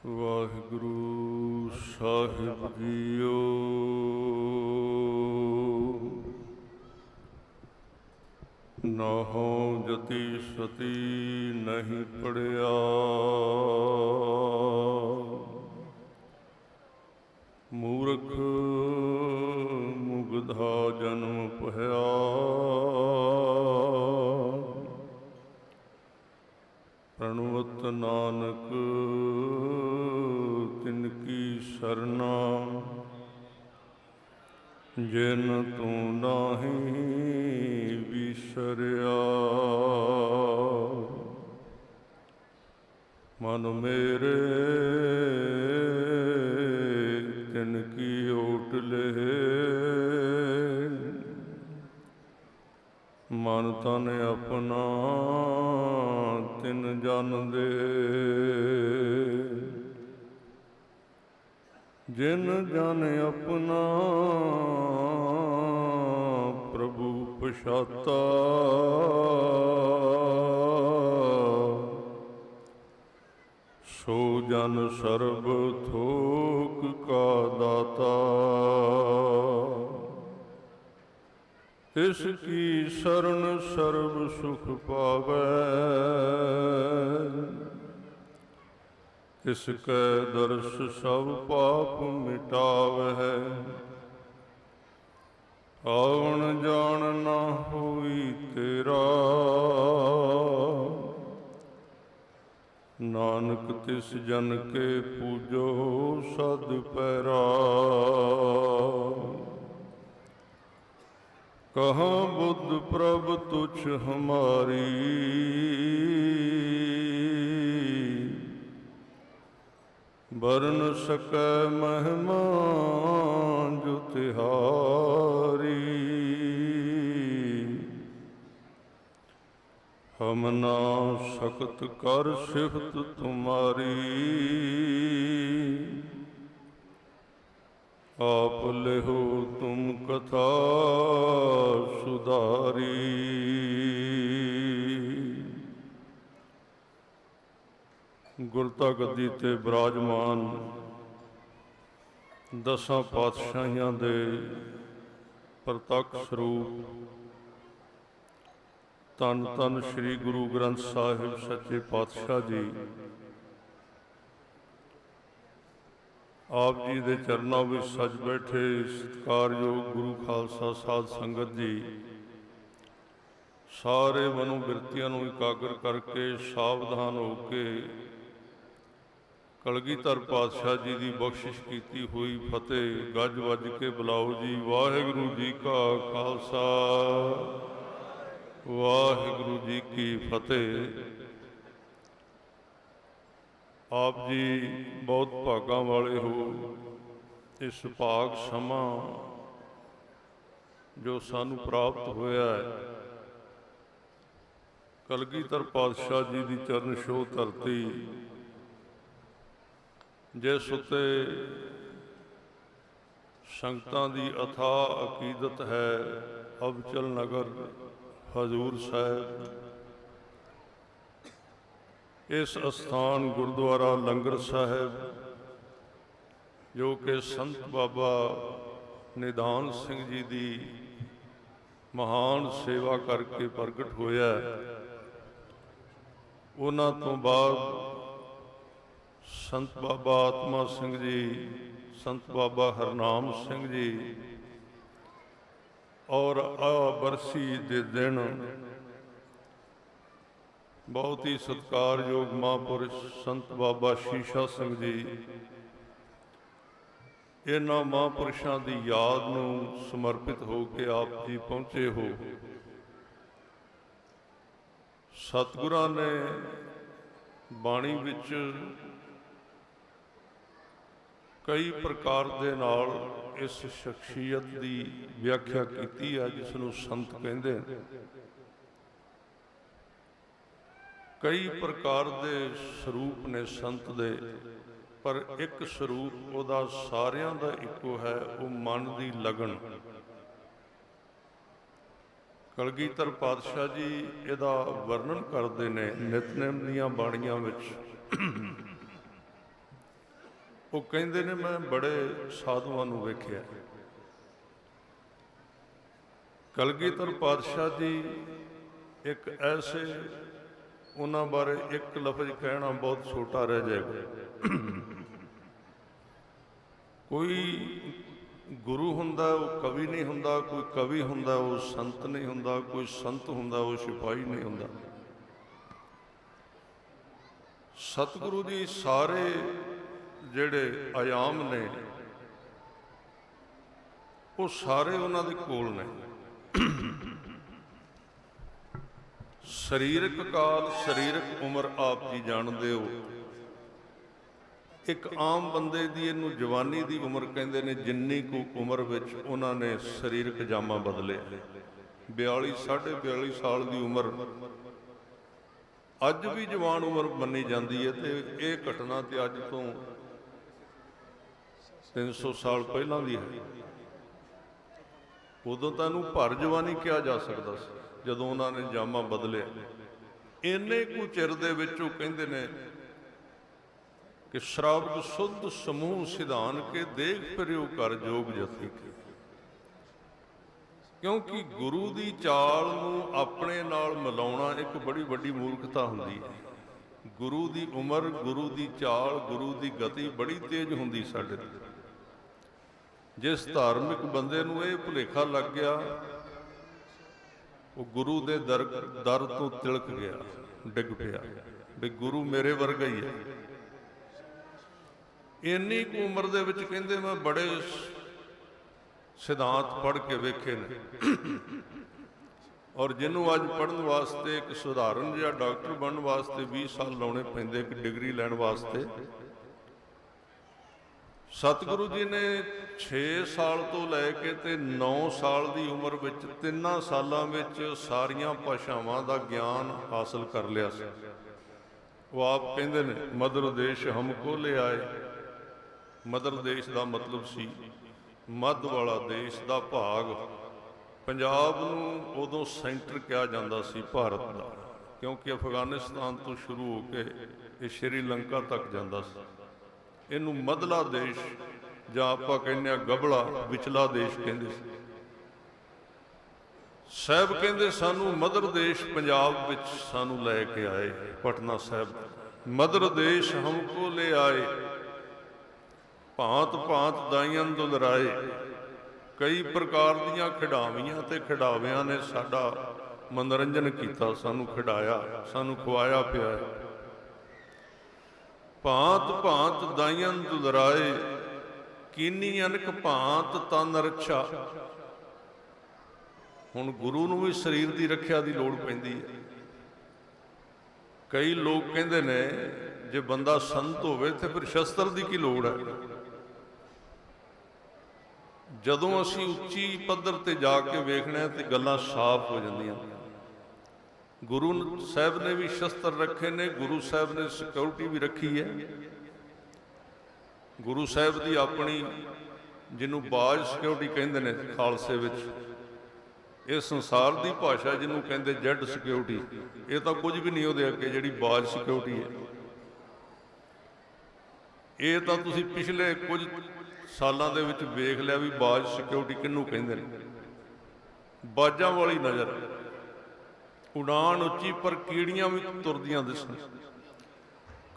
ਵਾਹਿਗੁਰੂ ਸਾਹਿਬ JIO. ਨਾਹੋ ਜਤੀ ਸਤੀ ਨਹੀਂ ਪੜਿਆ, ਮੂਰਖ ਮੁਗਧਾ ਜਨਮ ਭਇਆ। ਪ੍ਰਣਵਤ ਨਾਨਕ ਤਿਨ ਕੀ ਸਰਨਾ, ਜਿਨ ਤੂੰ ਨਾਹੀਂ ਵਿਸਰਿਆ। ਮਨ ਮੇਰੇ ਤਿਨ ਕੀ ਓਟ ਲਹਿ, ਮਨ ਤਨ ਆਪਣਾ ਤਿਨ ਜਨ ਦੇ। ਜਿਨ ਜਨ ਆਪਣਾ ਪ੍ਰਭੂ ਪਛਾਤਾ, ਸੋ ਜਨ ਸਰਬ ਥੋਕ ਕਾ ਦਾਤਾ। ਤਿਸ ਕੀ ਸ਼ਰਨ ਸਰਬ ਸੁਖ ਪਾਵੈ, ਤਿਸ ਕੈ ਦਰਸ ਸਭ ਪਾਪ ਮਿਟਾਵੈ। ਆਵਣ ਜਾਣ ਨਾ ਹੋਈ ਤੇਰਾ, ਨਾਨਕ ਤਿਸ ਜਨ ਕੇ ਪੂਜੋ ਸਦ ਪੈਰਾ। ਕਹਾਂ ਬੁੱਧ ਪ੍ਰਭ ਤੁਛ ਹਮਾਰੀ, ਬਰਨ ਸਕੈ ਮਹਿਮਾ ਜੋ ਤਿਹਾਰੀ। ਹਮ ਨਾ ਸਕਤ ਕਰ ਸਿਫਤ ਤੁਮਾਰੀ, ਆਪ ਲਿਹੋ ਤੁਮ ਕਥਾ ਸੁਧਾਰੀ। ਗੁਰਤਾ ਗੱਦੀ ਤੇ ਬਿਰਾਜਮਾਨ ਦਸਾਂ ਪਾਤਸ਼ਾਹੀਆਂ ਦੇ ਪ੍ਰਤੱਖ ਸਰੂਪ ਧੰਨ ਧੰਨ ਸ੍ਰੀ ਗੁਰੂ ਗ੍ਰੰਥ ਸਾਹਿਬ ਸੱਚੇ ਪਾਤਸ਼ਾਹ ਜੀ, ਆਪ ਜੀ ਦੇ ਚਰਨਾਂ ਵਿੱਚ ਸੱਜ ਬੈਠੇ ਸਤਿਕਾਰਯੋਗ ਗੁਰੂ ਖਾਲਸਾ ਸਾਧ ਸੰਗਤ ਜੀ, ਸਾਰੇ ਮਨੋ ਬਿਰਤੀਆਂ ਨੂੰ ਇਕਾਗਰ ਕਰਕੇ ਸਾਵਧਾਨ ਹੋ ਕੇ ਕਲਗੀਧਰ ਪਾਤਸ਼ਾਹ ਜੀ ਦੀ ਬਖਸ਼ਿਸ਼ ਕੀਤੀ ਹੋਈ ਫਤਿਹ ਗੱਜ ਵੱਜ ਕੇ ਬੁਲਾਓ ਜੀ। ਵਾਹਿਗੁਰੂ ਜੀ ਕਾ ਖਾਲਸਾ, ਵਾਹਿਗੁਰੂ ਜੀ ਕੀ ਫਤਿਹ। ਆਪ ਜੀ ਬਹੁਤ ਭਾਗਾਂ ਵਾਲੇ ਹੋ। ਇਸ ਭਾਗ ਸਮਾਂ ਜੋ ਸਾਨੂੰ ਪ੍ਰਾਪਤ ਹੋਇਆ ਹੈ, ਕਲਗੀਧਰ ਪਾਤਸ਼ਾਹ ਜੀ ਦੀ ਚਰਨ ਛੋਹ ਧਰਤੀ, ਜਿਸ ਉੱਤੇ ਸੰਗਤਾਂ ਦੀ ਅਥਾਹ ਅਕੀਦਤ ਹੈ। ਅਬਚਲ ਨਗਰ ਹਜ਼ੂਰ ਸਾਹਿਬ, ਇਸ ਅਸਥਾਨ ਗੁਰਦੁਆਰਾ ਲੰਗਰ ਸਾਹਿਬ, ਜੋ ਕਿ ਸੰਤ ਬਾਬਾ ਨਿਧਾਨ ਸਿੰਘ ਜੀ ਦੀ ਮਹਾਨ ਸੇਵਾ ਕਰਕੇ ਪ੍ਰਗਟ ਹੋਇਆ। ਉਹਨਾਂ ਤੋਂ ਬਾਅਦ ਸੰਤ ਬਾਬਾ ਆਤਮਾ ਸਿੰਘ ਜੀ, ਸੰਤ ਬਾਬਾ ਹਰਨਾਮ ਸਿੰਘ ਜੀ, ਔਰ ਬਰਸੀ ਦੇ ਦਿਨ ਬਹੁਤ ਹੀ ਸਤਿਕਾਰਯੋਗ ਮਹਾਂਪੁਰਸ਼ ਸੰਤ ਬਾਬਾ ਸ਼ੀਸ਼ਾ ਸਿੰਘ ਜੀ, ਇਹਨਾਂ ਮਹਾਂਪੁਰਸ਼ਾਂ ਦੀ ਯਾਦ ਨੂੰ ਸਮਰਪਿਤ ਹੋ ਕੇ ਆਪ ਜੀ ਪਹੁੰਚੇ ਹੋ। ਸਤਿਗੁਰਾਂ ਨੇ ਬਾਣੀ ਵਿੱਚ ਕਈ ਪ੍ਰਕਾਰ ਦੇ ਨਾਲ ਇਸ ਸ਼ਖਸੀਅਤ ਦੀ ਵਿਆਖਿਆ ਕੀਤੀ ਹੈ, ਜਿਸ ਨੂੰ ਸੰਤ ਕਹਿੰਦੇ ਨੇ। ਕਈ ਪ੍ਰਕਾਰ ਦੇ ਸਰੂਪ ਨੇ ਸੰਤ ਦੇ, ਪਰ ਇੱਕ ਸਰੂਪ ਉਹਦਾ ਸਾਰਿਆਂ ਦਾ ਇੱਕੋ ਹੈ, ਉਹ ਮਨ ਦੀ ਲਗਨ। ਕਲਗੀਧਰ ਪਾਤਸ਼ਾਹ ਜੀ ਇਹਦਾ ਵਰਣਨ ਕਰਦੇ ਨੇ ਨਿਤਨੇਮ ਦੀਆਂ ਬਾਣੀਆਂ ਵਿੱਚ। ਉਹ ਕਹਿੰਦੇ ਨੇ ਮੈਂ ਬੜੇ ਸਾਧੂਆਂ ਨੂੰ ਵੇਖਿਆ। ਕਲਗੀਧਰ ਪਾਤਸ਼ਾਹ ਜੀ ਇੱਕ ਐਸੇ, ਉਹਨਾਂ ਬਾਰੇ ਇੱਕ ਲਫ਼ਜ਼ ਕਹਿਣਾ ਬਹੁਤ ਛੋਟਾ ਰਹਿ ਜਾਏਗਾ। ਕੋਈ ਗੁਰੂ ਹੁੰਦਾ ਉਹ ਕਵੀ ਨਹੀਂ ਹੁੰਦਾ, ਕੋਈ ਕਵੀ ਹੁੰਦਾ ਉਹ ਸੰਤ ਨਹੀਂ ਹੁੰਦਾ, ਕੋਈ ਸੰਤ ਹੁੰਦਾ ਉਹ ਸਿਪਾਹੀ ਨਹੀਂ ਹੁੰਦਾ। ਸਤਿਗੁਰੂ ਜੀ ਸਾਰੇ ਜਿਹੜੇ ਆਯਾਮ ਨੇ ਉਹ ਸਾਰੇ ਉਹਨਾਂ ਦੇ ਕੋਲ ਨੇ। ਸਰੀਰਕ ਕਾਲ, ਸਰੀਰਕ ਉਮਰ ਆਪ ਜੀ ਜਾਣਦੇ ਹੋ। ਇੱਕ ਆਮ ਬੰਦੇ ਦੀ ਇਹਨੂੰ ਜਵਾਨੀ ਦੀ ਉਮਰ ਕਹਿੰਦੇ ਨੇ, ਜਿੰਨੀ ਕੁ ਉਮਰ ਵਿੱਚ ਉਹਨਾਂ ਨੇ ਸਰੀਰਕ ਜਾਮਾ ਬਦਲੇ। 42 42.5 ਸਾਲ ਦੀ ਉਮਰ ਅੱਜ ਵੀ ਜਵਾਨ ਉਮਰ ਮੰਨੀ ਜਾਂਦੀ ਹੈ। ਤੇ ਇਹ ਘਟਨਾ ਤੇ ਅੱਜ ਤੋਂ 300 ਸਾਲ ਪਹਿਲਾਂ ਦੀ ਹੈ। ਉਦੋਂ ਤਾਂ ਇਹਨੂੰ ਭਰ ਜਵਾਨੀ ਕਿਹਾ ਜਾ ਸਕਦਾ ਸੀ ਜਦੋਂ ਉਹਨਾਂ ਨੇ ਜਾਮਾ ਬਦਲਿਆ। ਇੰਨੇ ਕੁ ਚਿਰ ਦੇ ਵਿੱਚ ਉਹ ਕਹਿੰਦੇ ਨੇ ਕਿ ਸ਼ਰਾਬਤ ਸੁਧ ਸਮੂਹ ਸਿਧਾਨ ਕੇ ਦੇਖ ਫਿਰਿਓ ਕਰ ਜੋਗ ਜਤੀ ਕੇ। ਕਿਉਂਕਿ ਗੁਰੂ ਦੀ ਚਾਲ ਨੂੰ ਆਪਣੇ ਨਾਲ ਮਿਲਾਉਣਾ ਇੱਕ ਬੜੀ ਵੱਡੀ ਮੂਰਖਤਾ ਹੁੰਦੀ ਹੈ। ਗੁਰੂ ਦੀ ਉਮਰ, ਗੁਰੂ ਦੀ ਚਾਲ, ਗੁਰੂ ਦੀ ਗਤੀ ਬੜੀ ਤੇਜ਼ ਹੁੰਦੀ ਸਾਡੇ ਤੇ। ਜਿਸ ਧਾਰਮਿਕ ਬੰਦੇ ਨੂੰ ਇਹ ਭੁਲੇਖਾ ਲੱਗ ਗਿਆ ਉਹ ਗੁਰੂ ਦੇ ਦਰ ਤੋਂ ਤਿਲਕ ਗਿਆ, ਡਿੱਗ ਪਿਆ ਵੀ ਗੁਰੂ ਮੇਰੇ ਵਰਗਾ ਹੀ ਹੈ। ਇੰਨੀ ਕੁ ਉਮਰ ਦੇ ਵਿੱਚ ਕਹਿੰਦੇ ਮੈਂ ਬੜੇ ਸਿਧਾਂਤ ਪੜ੍ਹ ਕੇ ਵੇਖੇ ਨੇ। ਔਰ ਜਿਹਨੂੰ ਅੱਜ ਪੜ੍ਹਨ ਵਾਸਤੇ ਇੱਕ ਸਧਾਰਨ ਜਿਹਾ ਡਾਕਟਰ ਬਣਨ ਵਾਸਤੇ 20 ਸਾਲ ਲਾਉਣੇ ਪੈਂਦੇ ਇੱਕ ਡਿਗਰੀ ਲੈਣ ਵਾਸਤੇ, ਸਤਿਗੁਰੂ ਜੀ ਨੇ 6 ਸਾਲ ਤੋਂ ਲੈ ਕੇ ਤੇ 9 ਸਾਲ ਦੀ ਉਮਰ ਵਿੱਚ 3 ਸਾਲਾਂ ਵਿੱਚ ਸਾਰੀਆਂ ਭਾਸ਼ਾਵਾਂ ਦਾ ਗਿਆਨ ਹਾਸਲ ਕਰ ਲਿਆ ਸੀ। ਉਹ ਆਪ ਕਹਿੰਦੇ ਨੇ ਮਦਰ ਦੇਸ਼ ਹਮਕੋ ਲੈ ਆਏ। ਮਦਰ ਦੇਸ਼ ਦਾ ਮਤਲਬ ਸੀ ਮੱਧ ਵਾਲਾ ਦੇਸ਼ ਦਾ ਭਾਗ। ਪੰਜਾਬ ਨੂੰ ਉਦੋਂ ਸੈਂਟਰ ਕਿਹਾ ਜਾਂਦਾ ਸੀ ਭਾਰਤ ਦਾ, ਕਿਉਂਕਿ ਅਫਗਾਨਿਸਤਾਨ ਤੋਂ ਸ਼ੁਰੂ ਹੋ ਕੇ ਇਹ ਸ਼੍ਰੀਲੰਕਾ ਤੱਕ ਜਾਂਦਾ ਸੀ। ਇਹਨੂੰ ਮੱਧਲਾ ਦੇਸ਼ ਜਾਂ ਆਪਾਂ ਕਹਿੰਦੇ ਹਾਂ ਗਬਲਾ, ਵਿਚਲਾ ਦੇਸ਼ ਕਹਿੰਦੇ ਸੀ। ਸਾਹਿਬ ਕਹਿੰਦੇ ਸਾਨੂੰ ਮਦਰ ਦੇਸ਼ ਪੰਜਾਬ ਵਿੱਚ ਸਾਨੂੰ ਲੈ ਕੇ ਆਏ। ਪਟਨਾ ਸਾਹਿਬ ਮਦਰ ਦੇਸ਼ ਹਮਕੋ ਲੈ ਆਏ, ਭਾਂਤ ਭਾਂਤ ਦਾਈਆਂ ਦੁਲਰਾਏ। ਕਈ ਪ੍ਰਕਾਰ ਦੀਆਂ ਖਿਡਾਵੀਆਂ ਤੇ ਖਿਡਾਵਿਆਂ ਨੇ ਸਾਡਾ ਮਨੋਰੰਜਨ ਕੀਤਾ, ਸਾਨੂੰ ਖਿਡਾਇਆ, ਸਾਨੂੰ ਖਵਾਇਆ ਪਿਆਇਆ। ਭਾਂਤ ਭਾਂਤ ਦਾਈਆਂ ਦੁਲਰਾਏ, ਕੀਨੀ ਅਨਕ ਭਾਂਤ ਤਨ ਰੱਛਾ। ਹੁਣ ਗੁਰੂ ਨੂੰ ਵੀ ਸਰੀਰ ਦੀ ਰੱਖਿਆ ਦੀ ਲੋੜ ਪੈਂਦੀ ਹੈ। ਕਈ ਲੋਕ ਕਹਿੰਦੇ ਨੇ ਜੇ ਬੰਦਾ ਸੰਤ ਹੋਵੇ ਤੇ ਫਿਰ ਸ਼ਸਤਰ ਦੀ ਕੀ ਲੋੜ ਹੈ। ਜਦੋਂ ਅਸੀਂ ਉੱਚੀ ਪੱਧਰ ਤੇ ਜਾ ਕੇ ਵੇਖਣਾ ਤੇ ਗੱਲਾਂ ਸਾਫ਼ ਹੋ ਜਾਂਦੀਆਂ। ਗੁਰੂ ਸਾਹਿਬ ਨੇ ਵੀ ਸ਼ਸਤਰ ਰੱਖੇ ਨੇ, ਗੁਰੂ ਸਾਹਿਬ ਨੇ ਸਿਕਿਉਰਿਟੀ ਵੀ ਰੱਖੀ ਹੈ। ਗੁਰੂ ਸਾਹਿਬ ਦੀ ਆਪਣੀ, ਜਿਹਨੂੰ ਬਾਜ ਸਿਕਿਉਰਿਟੀ ਕਹਿੰਦੇ ਨੇ ਖਾਲਸੇ ਵਿੱਚ, ਇਹ ਸੰਸਾਰ ਦੀ ਭਾਸ਼ਾ ਜਿਹਨੂੰ ਕਹਿੰਦੇ ਜੈਡ ਸਿਕਿਉਰਿਟੀ, ਇਹ ਤਾਂ ਕੁਝ ਵੀ ਨਹੀਂ ਉਹਦੇ ਅੱਗੇ ਜਿਹੜੀ ਬਾਜ ਸਿਕਿਉਰਿਟੀ ਹੈ। ਇਹ ਤਾਂ ਤੁਸੀਂ ਪਿਛਲੇ ਕੁਝ ਸਾਲਾਂ ਦੇ ਵਿੱਚ ਵੇਖ ਲਿਆ ਵੀ ਬਾਜ ਸਿਕਿਉਰਿਟੀ ਕਿਹਨੂੰ ਕਹਿੰਦੇ ਨੇ। ਬਾਜਾਂ ਵਾਲੀ ਨਜ਼ਰ, ਉਡਾਨ ਉੱਚੀ ਪਰ ਕੀੜੀਆਂ ਵੀ ਤੁਰਦੀਆਂ ਦਿਸਣ।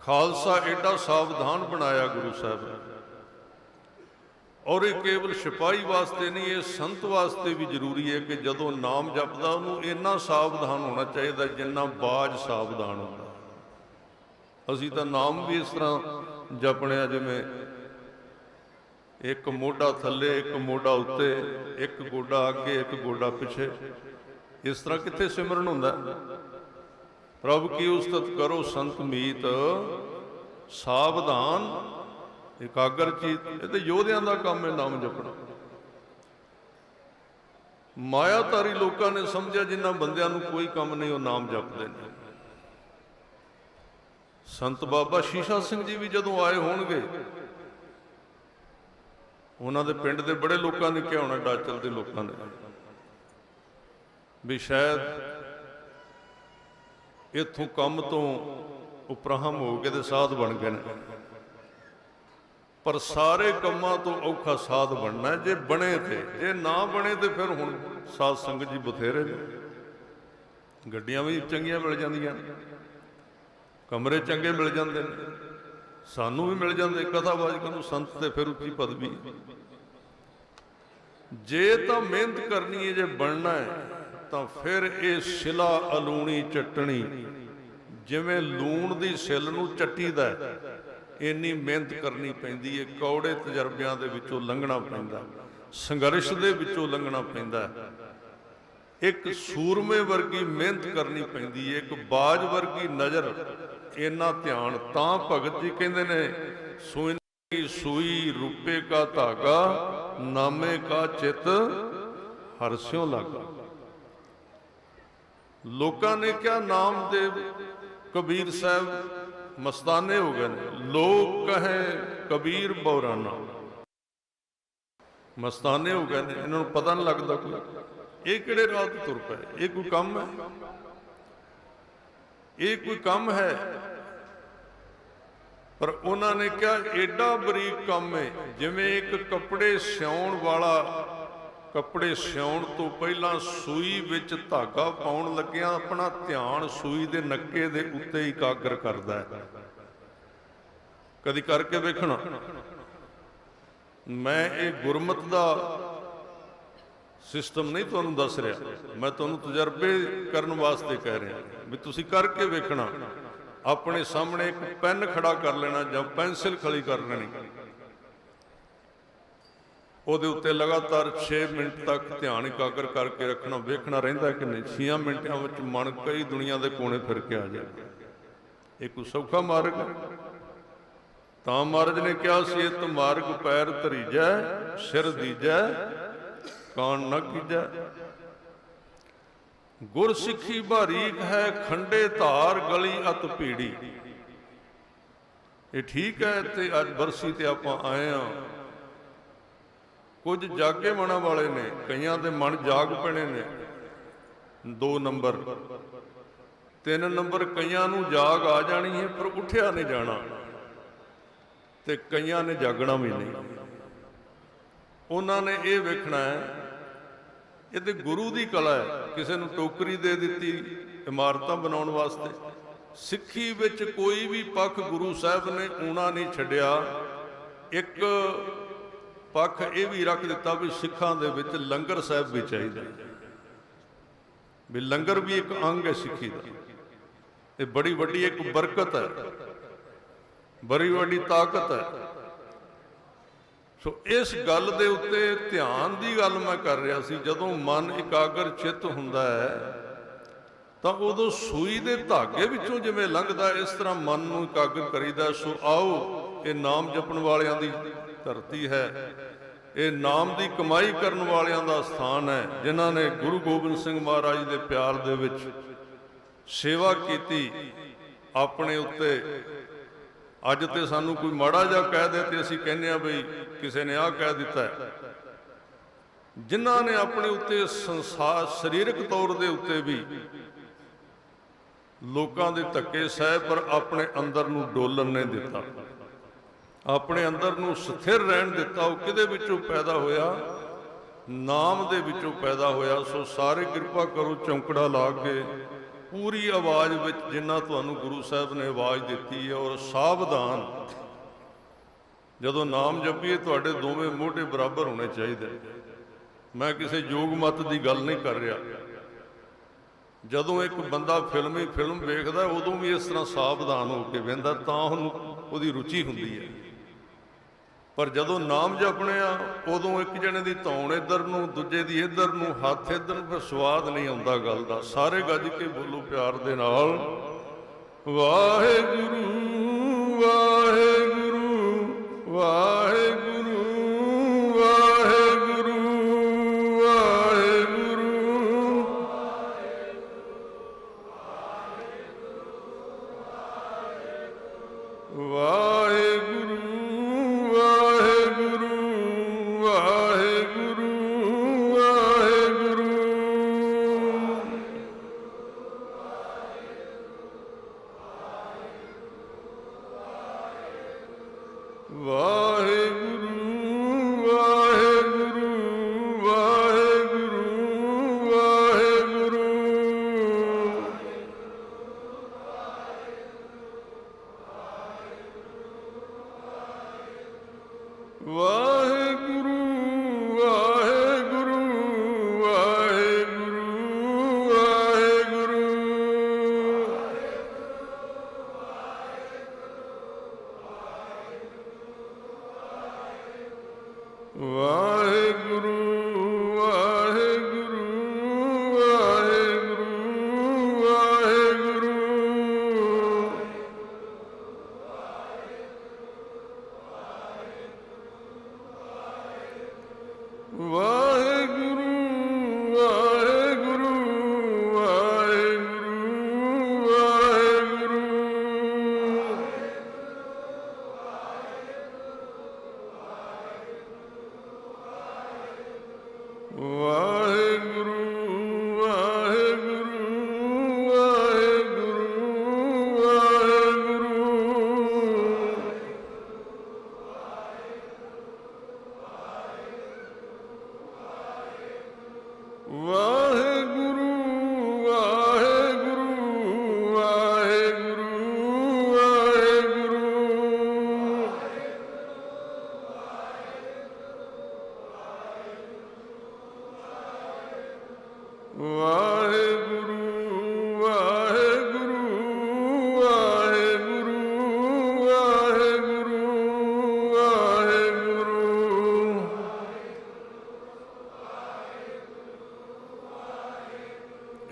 ਖਾਲਸਾ ਐਡਾ ਸਾਵਧਾਨ ਬਣਾਇਆ ਗੁਰੂ ਸਾਹਿਬ ਨੇ। ਔਰ ਇਹ ਕੇਵਲ ਸਿਪਾਹੀ ਵਾਸਤੇ ਨਹੀਂ, ਇਹ ਸੰਤ ਵਾਸਤੇ ਵੀ ਜ਼ਰੂਰੀ ਹੈ ਕਿ ਜਦੋਂ ਨਾਮ ਜਪਦਾ ਉਹਨੂੰ ਇੰਨਾ ਸਾਵਧਾਨ ਹੋਣਾ ਚਾਹੀਦਾ ਜਿੰਨਾ ਬਾਜ ਸਾਵਧਾਨ ਹੁੰਦਾ। ਅਸੀਂ ਤਾਂ ਨਾਮ ਵੀ ਇਸ ਤਰ੍ਹਾਂ ਜਪਣਿਆ ਜਿਵੇਂ ਇੱਕ ਮੋਢਾ ਥੱਲੇ, ਇੱਕ ਮੋਢਾ ਉੱਤੇ, ਇੱਕ ਗੋਡਾ ਅੱਗੇ, ਇੱਕ ਗੋਡਾ ਪਿੱਛੇ। ਇਸ ਤਰ੍ਹਾਂ ਕਿੱਥੇ ਸਿਮਰਨ ਹੁੰਦਾ। ਪ੍ਰਭ ਕੀ ਉਸਤਤ ਕਰੋ ਸੰਤ ਮੀਤ, ਸਾਵਧਾਨ ਇਕਾਗਰ ਚੀਤ। ਇਹ ਤੇ ਯੋਧਿਆਂ ਦਾ ਕੰਮ ਹੈ ਨਾਮ ਜਪਣਾ। ਮਾਇਆਧਾਰੀ ਲੋਕਾਂ ਨੇ ਸਮਝਿਆ ਜਿਨ੍ਹਾਂ ਬੰਦਿਆਂ ਨੂੰ ਕੋਈ ਕੰਮ ਨਹੀਂ ਉਹ ਨਾਮ ਜਪਦੇ ਨੇ। ਸੰਤ ਬਾਬਾ ਸ਼ੀਸ਼ਾ ਸਿੰਘ ਜੀ ਵੀ ਜਦੋਂ ਆਏ ਹੋਣਗੇ, ਉਹਨਾਂ ਦੇ ਪਿੰਡ ਦੇ ਬੜੇ ਲੋਕਾਂ ਨੇ ਕਿਹਾ ਹੋਣਾ, ਡਾਚਲ ਦੇ ਲੋਕਾਂ ਨੇ, ਵੀ ਸ਼ਾਇਦ ਇੱਥੋਂ ਕੰਮ ਤੋਂ ਉਪਰਾਹਮ ਹੋ ਕੇ ਤੇ ਸਾਧ ਬਣ ਗਏ ਨੇ। पर सारे कामां तो औखा साध बनना है जे बने थे, जे ना बने तो फिर हुण साध संगत जी बथेरे ने, गड्डियां भी चंगियां मिल जांदियां, कमरे चंगे मिल जाते हैं, सानू भी मिल जाते कथावाचकों नूं, संत ते फिर उच्ची पदवी। जे तो मेहनत करनी है, जे बनना है तो फिर ये शिला अलूणी चटनी, जिवें लूण की सिल नूं चट्टीदा इन्नी मेहनत करनी पैंदी है, कौड़े तजर्बियां दे विचों लंघना पैंदा, संघर्ष दे विचों लंघना पैंदा, एक सूरमे वर्गी मेहनत करनी पैंदी है, एक बाज वर्गी नज़र, इन्ना ध्यान। तां भगत जी कहंदे ने, सुई की सुई रूपे का धागा, नामे का चित हरस्यों लागा। लोकां ने क्या नामदेव कबीर साहब मस्ताने हो गए, लोग कहें कबीर बौराना, मस्ताने हो गए, इन्हों पता नहीं लगता कोई ये किहड़े राह ते तुर पे, ये कोई काम है, ये कोई काम है। पर उन्होंने क्या एडा बरीक काम है, जिवें एक कपड़े सिउण वाला कपड़े सिउण तो पहला सूई विच धागा पाउण लग्गिया अपना ध्यान सूई दे नक्के दे उत्ते एकाग्र करदा है। कदी करके वेखना। मैं ये गुरमत दा सिस्टम नहीं तुहानूं दस रहा, मैं तुहानूं तजर्बे करन वास्ते कह रहा भी तुसीं करके वेखना। अपने सामने एक पेन खड़ा कर लेना जां पेंसिल खड़ी कर लेनी, ਉਹਦੇ ਉੱਤੇ लगातार 6 मिनट तक ध्यान एकाग्र करके रखना, वेखना रहिंदा कि नहीं 6 मिनटां विच मन कई दुनिया के कोने फिर के आ जाए। ये कोई सौखा मार्ग है? तां महाराज ने कहा सी, इत मार्ग पैर धरीजै, सिर दीजै, कान न कीजै। गुर सिੱਖੀ बारीक है, खंडे धार गली अत भीड़ी। ये ठीक है, ते अज बरसी ते आपां आए हाँ। कुछ जागे मना वाले ने, कईयां दे मन जाग पैने ने, 2 नंबर 3 नंबर कईयां नूं जाग आ जानी है पर उठिया नहीं जाना, ते कईयां ने जागना भी नहीं। उन्होंने ये वेखना है, ये तो गुरु की कला है। किसी नूं टोकरी दे दी इमारतां बनाउण वास्ते, सिੱਖੀ विच कोई भी पक्ष गुरु साहब ने ऊना नहीं छड्डिया। एक पक्ष ये भी रख दिता भी सिखां दे विच लंगर साहब भी चाहिए, भी लंगर भी एक अंग है सिੱਖੀ का। ये बड़ी वड्डी एक बरकत है, बड़ी वड्डी ताकत है। सो इस गल दे उत्ते ध्यान की गल मैं कर रहा सी। जदों मन एकाग्र चित्त हुंदा है तो उदों सूई दे धागे विचों जिवें लंघदा, इस तरह मन नूं एकाग्र करीदा। सो आओ, ये नाम जपण वालियां दी धरती है, ये नाम की कमाई करने वालियां दा स्थान है, जिन्हां ने गुरु गोबिंद सिंह महाराज के प्यार दे विच सेवा की। अपने उत्ते अज तो सानू कोई माड़ा जा कह दे तो असीं कहने आ बई किसी ने आ कह दिता है। जिन्हां ने अपने उत्ते संसार शरीरक तौर के उत्ते भी लोकां दे धक्के सह, पर अपने अंदर नूं डोलन नहीं दिता, अपने अंदर नूं स्थिर रहन दिता। वो किहदे विचों पैदा होया? नाम दे विचों पैदा होया। सो सारे किरपा करो चौंकड़ा ला के पूरी आवाज़ विच जिन्ना तुहानूं गुरु साहब ने आवाज़ दिती है, और सावधान जदों नाम जपीए तुहाडे दोवें मोढे बराबर होने चाहिए। मैं किसी योग मत की गल नहीं कर रहा। जदों एक बंदा फिल्म वेखदा उदों भी इस तरह सावधान होकर वेंदा, तां उहदी रुचि हुंदी है। पर जदों नाम जपने आ उदों एक जने की धौण इधर नूं, दूजे की इधर नूं, हथ इधर, फिर स्वाद नहीं आउंदा गल दा। सारे गज के बोलो प्यार दे नाल, वाहेगुरू वाहेगुरू वाहेगुरू वाहेगुरू वाहेगुरू। वाहेगुरू वाहेगुरू वाहेगुरू वाहेगुरू। वाहे ਵਾਹਿਗੁਰੂ ਵਾਹਿਗੁਰੂ ਵਾਹਿਗੁਰੂ ਵਾਹਿਗੁਰੂ ਵਾਹਿਗੁਰੂ ਵਾਹਿਗੁਰੂ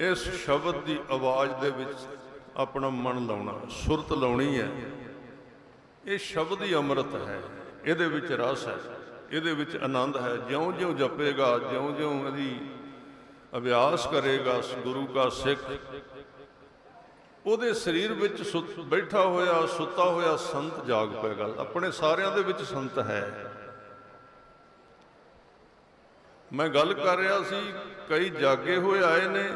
ਇਸ ਸ਼ਬਦ ਦੀ ਆਵਾਜ਼ ਦੇ ਵਿੱਚ ਆਪਣਾ ਮਨ ਲਾਉਣਾ, ਸੁਰਤ ਲਾਉਣੀ ਹੈ। ਇਹ ਸ਼ਬਦ ਹੀ ਅੰਮ੍ਰਿਤ ਹੈ, ਇਹਦੇ ਵਿੱਚ ਰਸ ਹੈ, ਇਹਦੇ ਵਿੱਚ ਆਨੰਦ ਹੈ। ਜਿਉਂ-ਜਿਉਂ ਜਪੇਗਾ, ਜਿਉਂ-ਜਿਉਂ ਇਹਦੀ ਅਭਿਆਸ ਕਰੇਗਾ ਗੁਰੂ ਕਾ ਸਿੱਖ, ਉਹਦੇ ਸਰੀਰ ਵਿੱਚ ਬੈਠਾ ਹੋਇਆ ਸੁੱਤਾ ਹੋਇਆ ਸੰਤ ਜਾਗ ਪਏਗਾ। ਆਪਣੇ ਸਾਰਿਆਂ ਦੇ ਵਿੱਚ ਸੰਤ ਹੈ। ਮੈਂ ਗੱਲ ਕਰ ਰਿਹਾ ਸੀ, ਕਈ ਜਾਗੇ ਹੋਏ ਆਏ ਨੇ,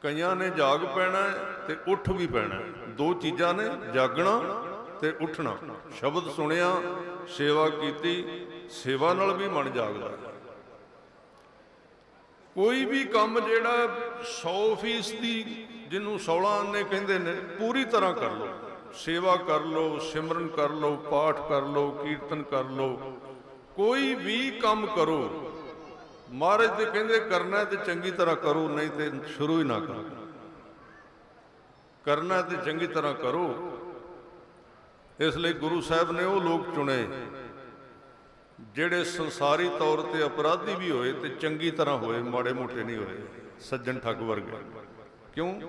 ਕਈਆਂ ਨੇ ਜਾਗ ਪੈਣਾ ਤੇ ਉੱਠ ਵੀ ਪੈਣਾ। ਦੋ ਚੀਜ਼ਾਂ ਨੇ, ਜਾਗਣਾ ਤੇ ਉੱਠਣਾ। ਸ਼ਬਦ ਸੁਣਿਆ, ਸੇਵਾ ਕੀਤੀ, ਸੇਵਾ ਨਾਲ ਵੀ ਮਨ ਜਾਗਦਾ। ਕੋਈ ਵੀ ਕੰਮ ਜਿਹੜਾ 100% ਜਿਹਨੂੰ 16 ਆਨੇ ਕਹਿੰਦੇ ਨੇ, ਪੂਰੀ ਤਰ੍ਹਾਂ ਕਰ ਲਓ। ਸੇਵਾ ਕਰ ਲਓ, ਸਿਮਰਨ ਕਰ ਲਓ, ਪਾਠ ਕਰ ਲਓ, ਕੀਰਤਨ ਕਰ ਲਓ, ਕੋਈ ਵੀ ਕੰਮ ਕਰੋ, ਮਹਾਰਾਜ ਤੇ ਕਹਿੰਦੇ ਕਰਨਾ ਤੇ ਚੰਗੀ ਤਰ੍ਹਾਂ ਕਰੋ, ਨਹੀਂ ਤੇ ਸ਼ੁਰੂ ਹੀ ਨਾ ਕਰੋ। ਕਰਨਾ ਤੇ ਚੰਗੀ ਤਰ੍ਹਾਂ ਕਰੋ। ਇਸ ਲਈ ਗੁਰੂ ਸਾਹਿਬ ਨੇ ਉਹ ਲੋਕ ਚੁਣੇ ਜਿਹੜੇ ਸੰਸਾਰੀ ਤੌਰ ਤੇ ਅਪਰਾਧੀ ਵੀ ਹੋਏ ਤੇ ਚੰਗੀ ਤਰ੍ਹਾਂ ਹੋਏ, ਮਾੜੇ ਮੋਟੇ ਨਹੀਂ ਹੋਏ, ਸੱਜਣ ਠੱਗ ਵਰਗੇ। ਕਿਉਂ?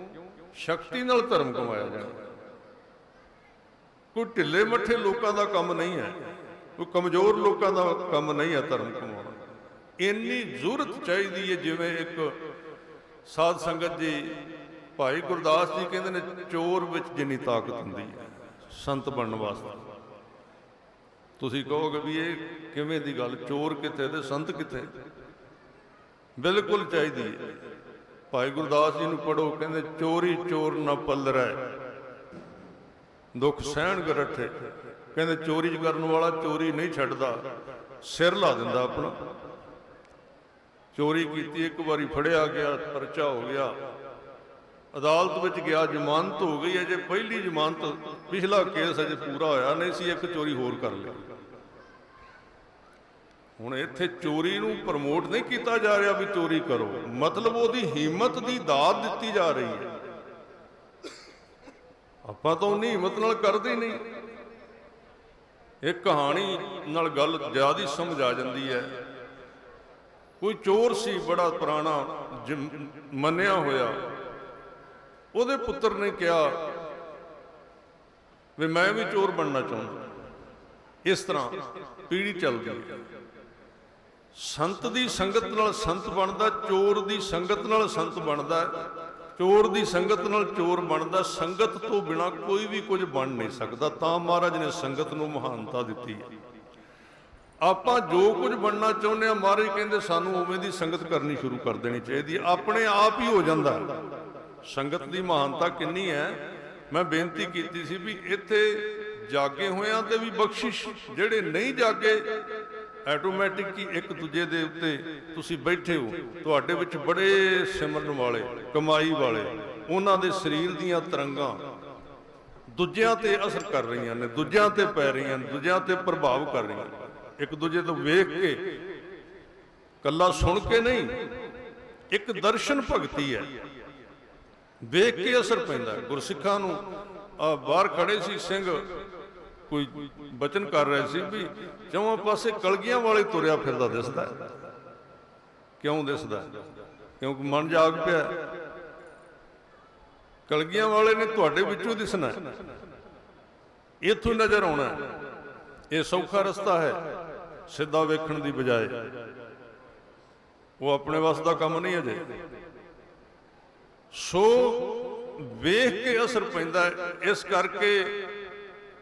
ਸ਼ਕਤੀ ਨਾਲ ਧਰਮ ਕਮਾਇਆ ਜਾਣਾ। ਕੋਈ ਢਿੱਲੇ ਮੱਠੇ ਲੋਕਾਂ ਦਾ ਕੰਮ ਨਹੀਂ ਹੈ, ਕੋਈ ਕਮਜ਼ੋਰ ਲੋਕਾਂ ਦਾ ਕੰਮ ਨਹੀਂ ਹੈ ਧਰਮ ਕਮਾਉਣਾ। ਇੰਨੀ ਜ਼ਰੂਰਤ ਚਾਹੀਦੀ ਹੈ। ਜਿਵੇਂ ਇੱਕ ਸਾਧ ਸੰਗਤ ਜੀ ਭਾਈ ਗੁਰਦਾਸ ਜੀ ਕਹਿੰਦੇ ਨੇ, ਚੋਰ ਵਿੱਚ ਜਿੰਨੀ ਤਾਕਤ ਹੁੰਦੀ ਹੈ ਸੰਤ ਬਣਨ ਵਾਸਤੇ। ਤੁਸੀਂ ਕਹੋਗੇ ਵੀ ਇਹ ਕਿਵੇਂ ਦੀ ਗੱਲ, ਚੋਰ ਕਿੱਥੇ ਤੇ ਸੰਤ ਕਿੱਥੇ? ਬਿਲਕੁਲ ਚਾਹੀਦੀ ਹੈ। ਭਾਈ ਗੁਰਦਾਸ ਜੀ ਨੂੰ ਪੜ੍ਹੋ, ਕਹਿੰਦੇ ਚੋਰੀ ਚੋਰ ਨਾ ਪੱਲਰੈ, ਦੁੱਖ ਸਹਿਣ ਗਰਠੇ। ਕਹਿੰਦੇ ਚੋਰੀ ਕਰਨ ਵਾਲਾ ਚੋਰੀ ਨਹੀਂ ਛੱਡਦਾ, ਸਿਰ ਲਾ ਦਿੰਦਾ ਆਪਣਾ। ਚੋਰੀ ਕੀਤੀ, ਇੱਕ ਵਾਰੀ ਫੜਿਆ ਗਿਆ, ਪਰਚਾ ਹੋ ਗਿਆ, ਅਦਾਲਤ ਵਿੱਚ ਗਿਆ, ਜ਼ਮਾਨਤ ਹੋ ਗਈ। ਅਜੇ ਪਹਿਲੀ ਜ਼ਮਾਨਤ, ਪਿਛਲਾ ਕੇਸ ਅਜੇ ਪੂਰਾ ਹੋਇਆ ਨਹੀਂ ਸੀ, ਇੱਕ ਚੋਰੀ ਹੋਰ ਕਰ ਲਈ। ਹੁਣ ਇੱਥੇ ਚੋਰੀ ਨੂੰ ਪ੍ਰਮੋਟ ਨਹੀਂ ਕੀਤਾ ਜਾ ਰਿਹਾ ਵੀ ਚੋਰੀ ਕਰੋ, ਮਤਲਬ ਉਹਦੀ ਹਿੰਮਤ ਦੀ ਦਾਤ ਦਿੱਤੀ ਜਾ ਰਹੀ ਹੈ। ਆਪਾਂ ਤਾਂ ਉਨੀ ਹਿੰਮਤ ਨਾਲ ਕਰਦੇ ਹੀ ਨਹੀਂ। ਇੱਕ ਕਹਾਣੀ ਨਾਲ ਗੱਲ ਜ਼ਿਆਦਾ ਹੀ ਸਮਝ ਆ ਜਾਂਦੀ ਹੈ। ਕੋਈ ਚੋਰ ਸੀ, ਬੜਾ ਪੁਰਾਣਾ ਮੰਨਿਆ ਹੋਇਆ। ਉਹਦੇ ਪੁੱਤਰ ਨੇ ਕਿਹਾ ਵੀ ਮੈਂ ਵੀ ਚੋਰ ਬਣਨਾ ਚਾਹੁੰਦਾ। ਇਸ ਤਰ੍ਹਾਂ ਪੀੜ੍ਹੀ ਚੱਲਦੀ ਹੈ। ਸੰਤ ਦੀ ਸੰਗਤ ਨਾਲ ਸੰਤ ਬਣਦਾ, ਚੋਰ ਦੀ ਸੰਗਤ ਨਾਲ ਸੰਤ ਬਣਦਾ, ਚੋਰ ਦੀ ਸੰਗਤ ਨਾਲ ਚੋਰ ਬਣਦਾ। ਸੰਗਤ ਤੋਂ ਬਿਨਾਂ ਕੋਈ ਵੀ ਕੁਝ ਬਣ ਨਹੀਂ ਸਕਦਾ। ਤਾਂ ਮਹਾਰਾਜ ਨੇ ਸੰਗਤ ਨੂੰ ਮਹਾਨਤਾ ਦਿੱਤੀ ਹੈ। ਆਪਾਂ ਜੋ ਕੁਝ ਬਣਨਾ ਚਾਹੁੰਦੇ ਹਾਂ, ਮਹਾਰਾਜ ਕਹਿੰਦੇ ਸਾਨੂੰ ਉਵੇਂ ਦੀ ਸੰਗਤ ਕਰਨੀ ਸ਼ੁਰੂ ਕਰ ਦੇਣੀ ਚਾਹੀਦੀ ਹੈ। ਆਪਣੇ ਆਪ ਹੀ ਹੋ ਜਾਂਦਾ। ਸੰਗਤ ਦੀ ਮਹਾਨਤਾ ਕਿੰਨੀ ਹੈ। ਮੈਂ ਬੇਨਤੀ ਕੀਤੀ ਸੀ ਵੀ ਇੱਥੇ ਜਾਗੇ ਹੋਇਆਂ ਤੇ ਵੀ ਬਖਸ਼ਿਸ਼, ਜਿਹੜੇ ਨਹੀਂ ਜਾਗੇ ਆਟੋਮੈਟਿਕ ਹੀ ਇੱਕ ਦੂਜੇ ਦੇ ਉੱਤੇ ਤੁਸੀਂ ਬੈਠੇ ਹੋ, ਤੁਹਾਡੇ ਵਿੱਚ ਬੜੇ ਸਿਮਰਨ ਵਾਲੇ, ਕਮਾਈ ਵਾਲੇ, ਉਹਨਾਂ ਦੇ ਸਰੀਰ ਦੀਆਂ ਤਰੰਗਾਂ ਦੂਜਿਆਂ ਤੇ ਅਸਰ ਕਰ ਰਹੀਆਂ ਨੇ, ਦੂਜਿਆਂ ਤੇ ਪੈ ਰਹੀਆਂ ਨੇ, ਦੂਜਿਆਂ ਤੇ ਪ੍ਰਭਾਵ ਕਰ ਰਹੀਆਂ ਨੇ। ਇੱਕ ਦੂਜੇ ਤੋਂ ਵੇਖ ਕੇ, ਕੱਲਾ ਸੁਣ ਕੇ ਨਹੀਂ, ਇੱਕ ਦਰਸ਼ਨ ਭਗਤੀ ਹੈ, ਵੇਖ ਕੇ ਅਸਰ ਪੈਂਦਾ। ਗੁਰਸਿੱਖਾਂ ਨੂੰ ਬਾਹਰ ਖੜੇ ਸੀ ਸਿੰਘ, ਕੋਈ ਬਚਨ ਕਰ ਰਹੇ ਸੀ ਵੀ ਚੌਵਾਂ ਪਾਸੇ ਕਲਗੀਆਂ ਵਾਲੇ ਤੁਰਿਆ ਫਿਰਦਾ ਦਿਸਦਾ। ਕਿਉਂ ਦਿਸਦਾ? ਕਿਉਂਕਿ ਮਨ ਜਾਗ ਪਿਆ। ਕਲਗੀਆਂ ਵਾਲੇ ਨੇ ਤੁਹਾਡੇ ਵਿੱਚੋਂ ਦਿਸਣਾ, ਇੱਥੋਂ ਨਜ਼ਰ ਆਉਣਾ। ਇਹ ਸੌਖਾ ਰਸਤਾ ਹੈ ਸਿੱਧਾ ਵੇਖਣ ਦੀ ਬਜਾਏ। ਉਹ ਆਪਣੇ ਵੱਸ ਦਾ ਕੰਮ ਨਹੀਂ ਅਜੇ। ਸੋ ਵੇਖ ਕੇ ਅਸਰ ਪੈਂਦਾ ਹੈ। ਇਸ ਕਰਕੇ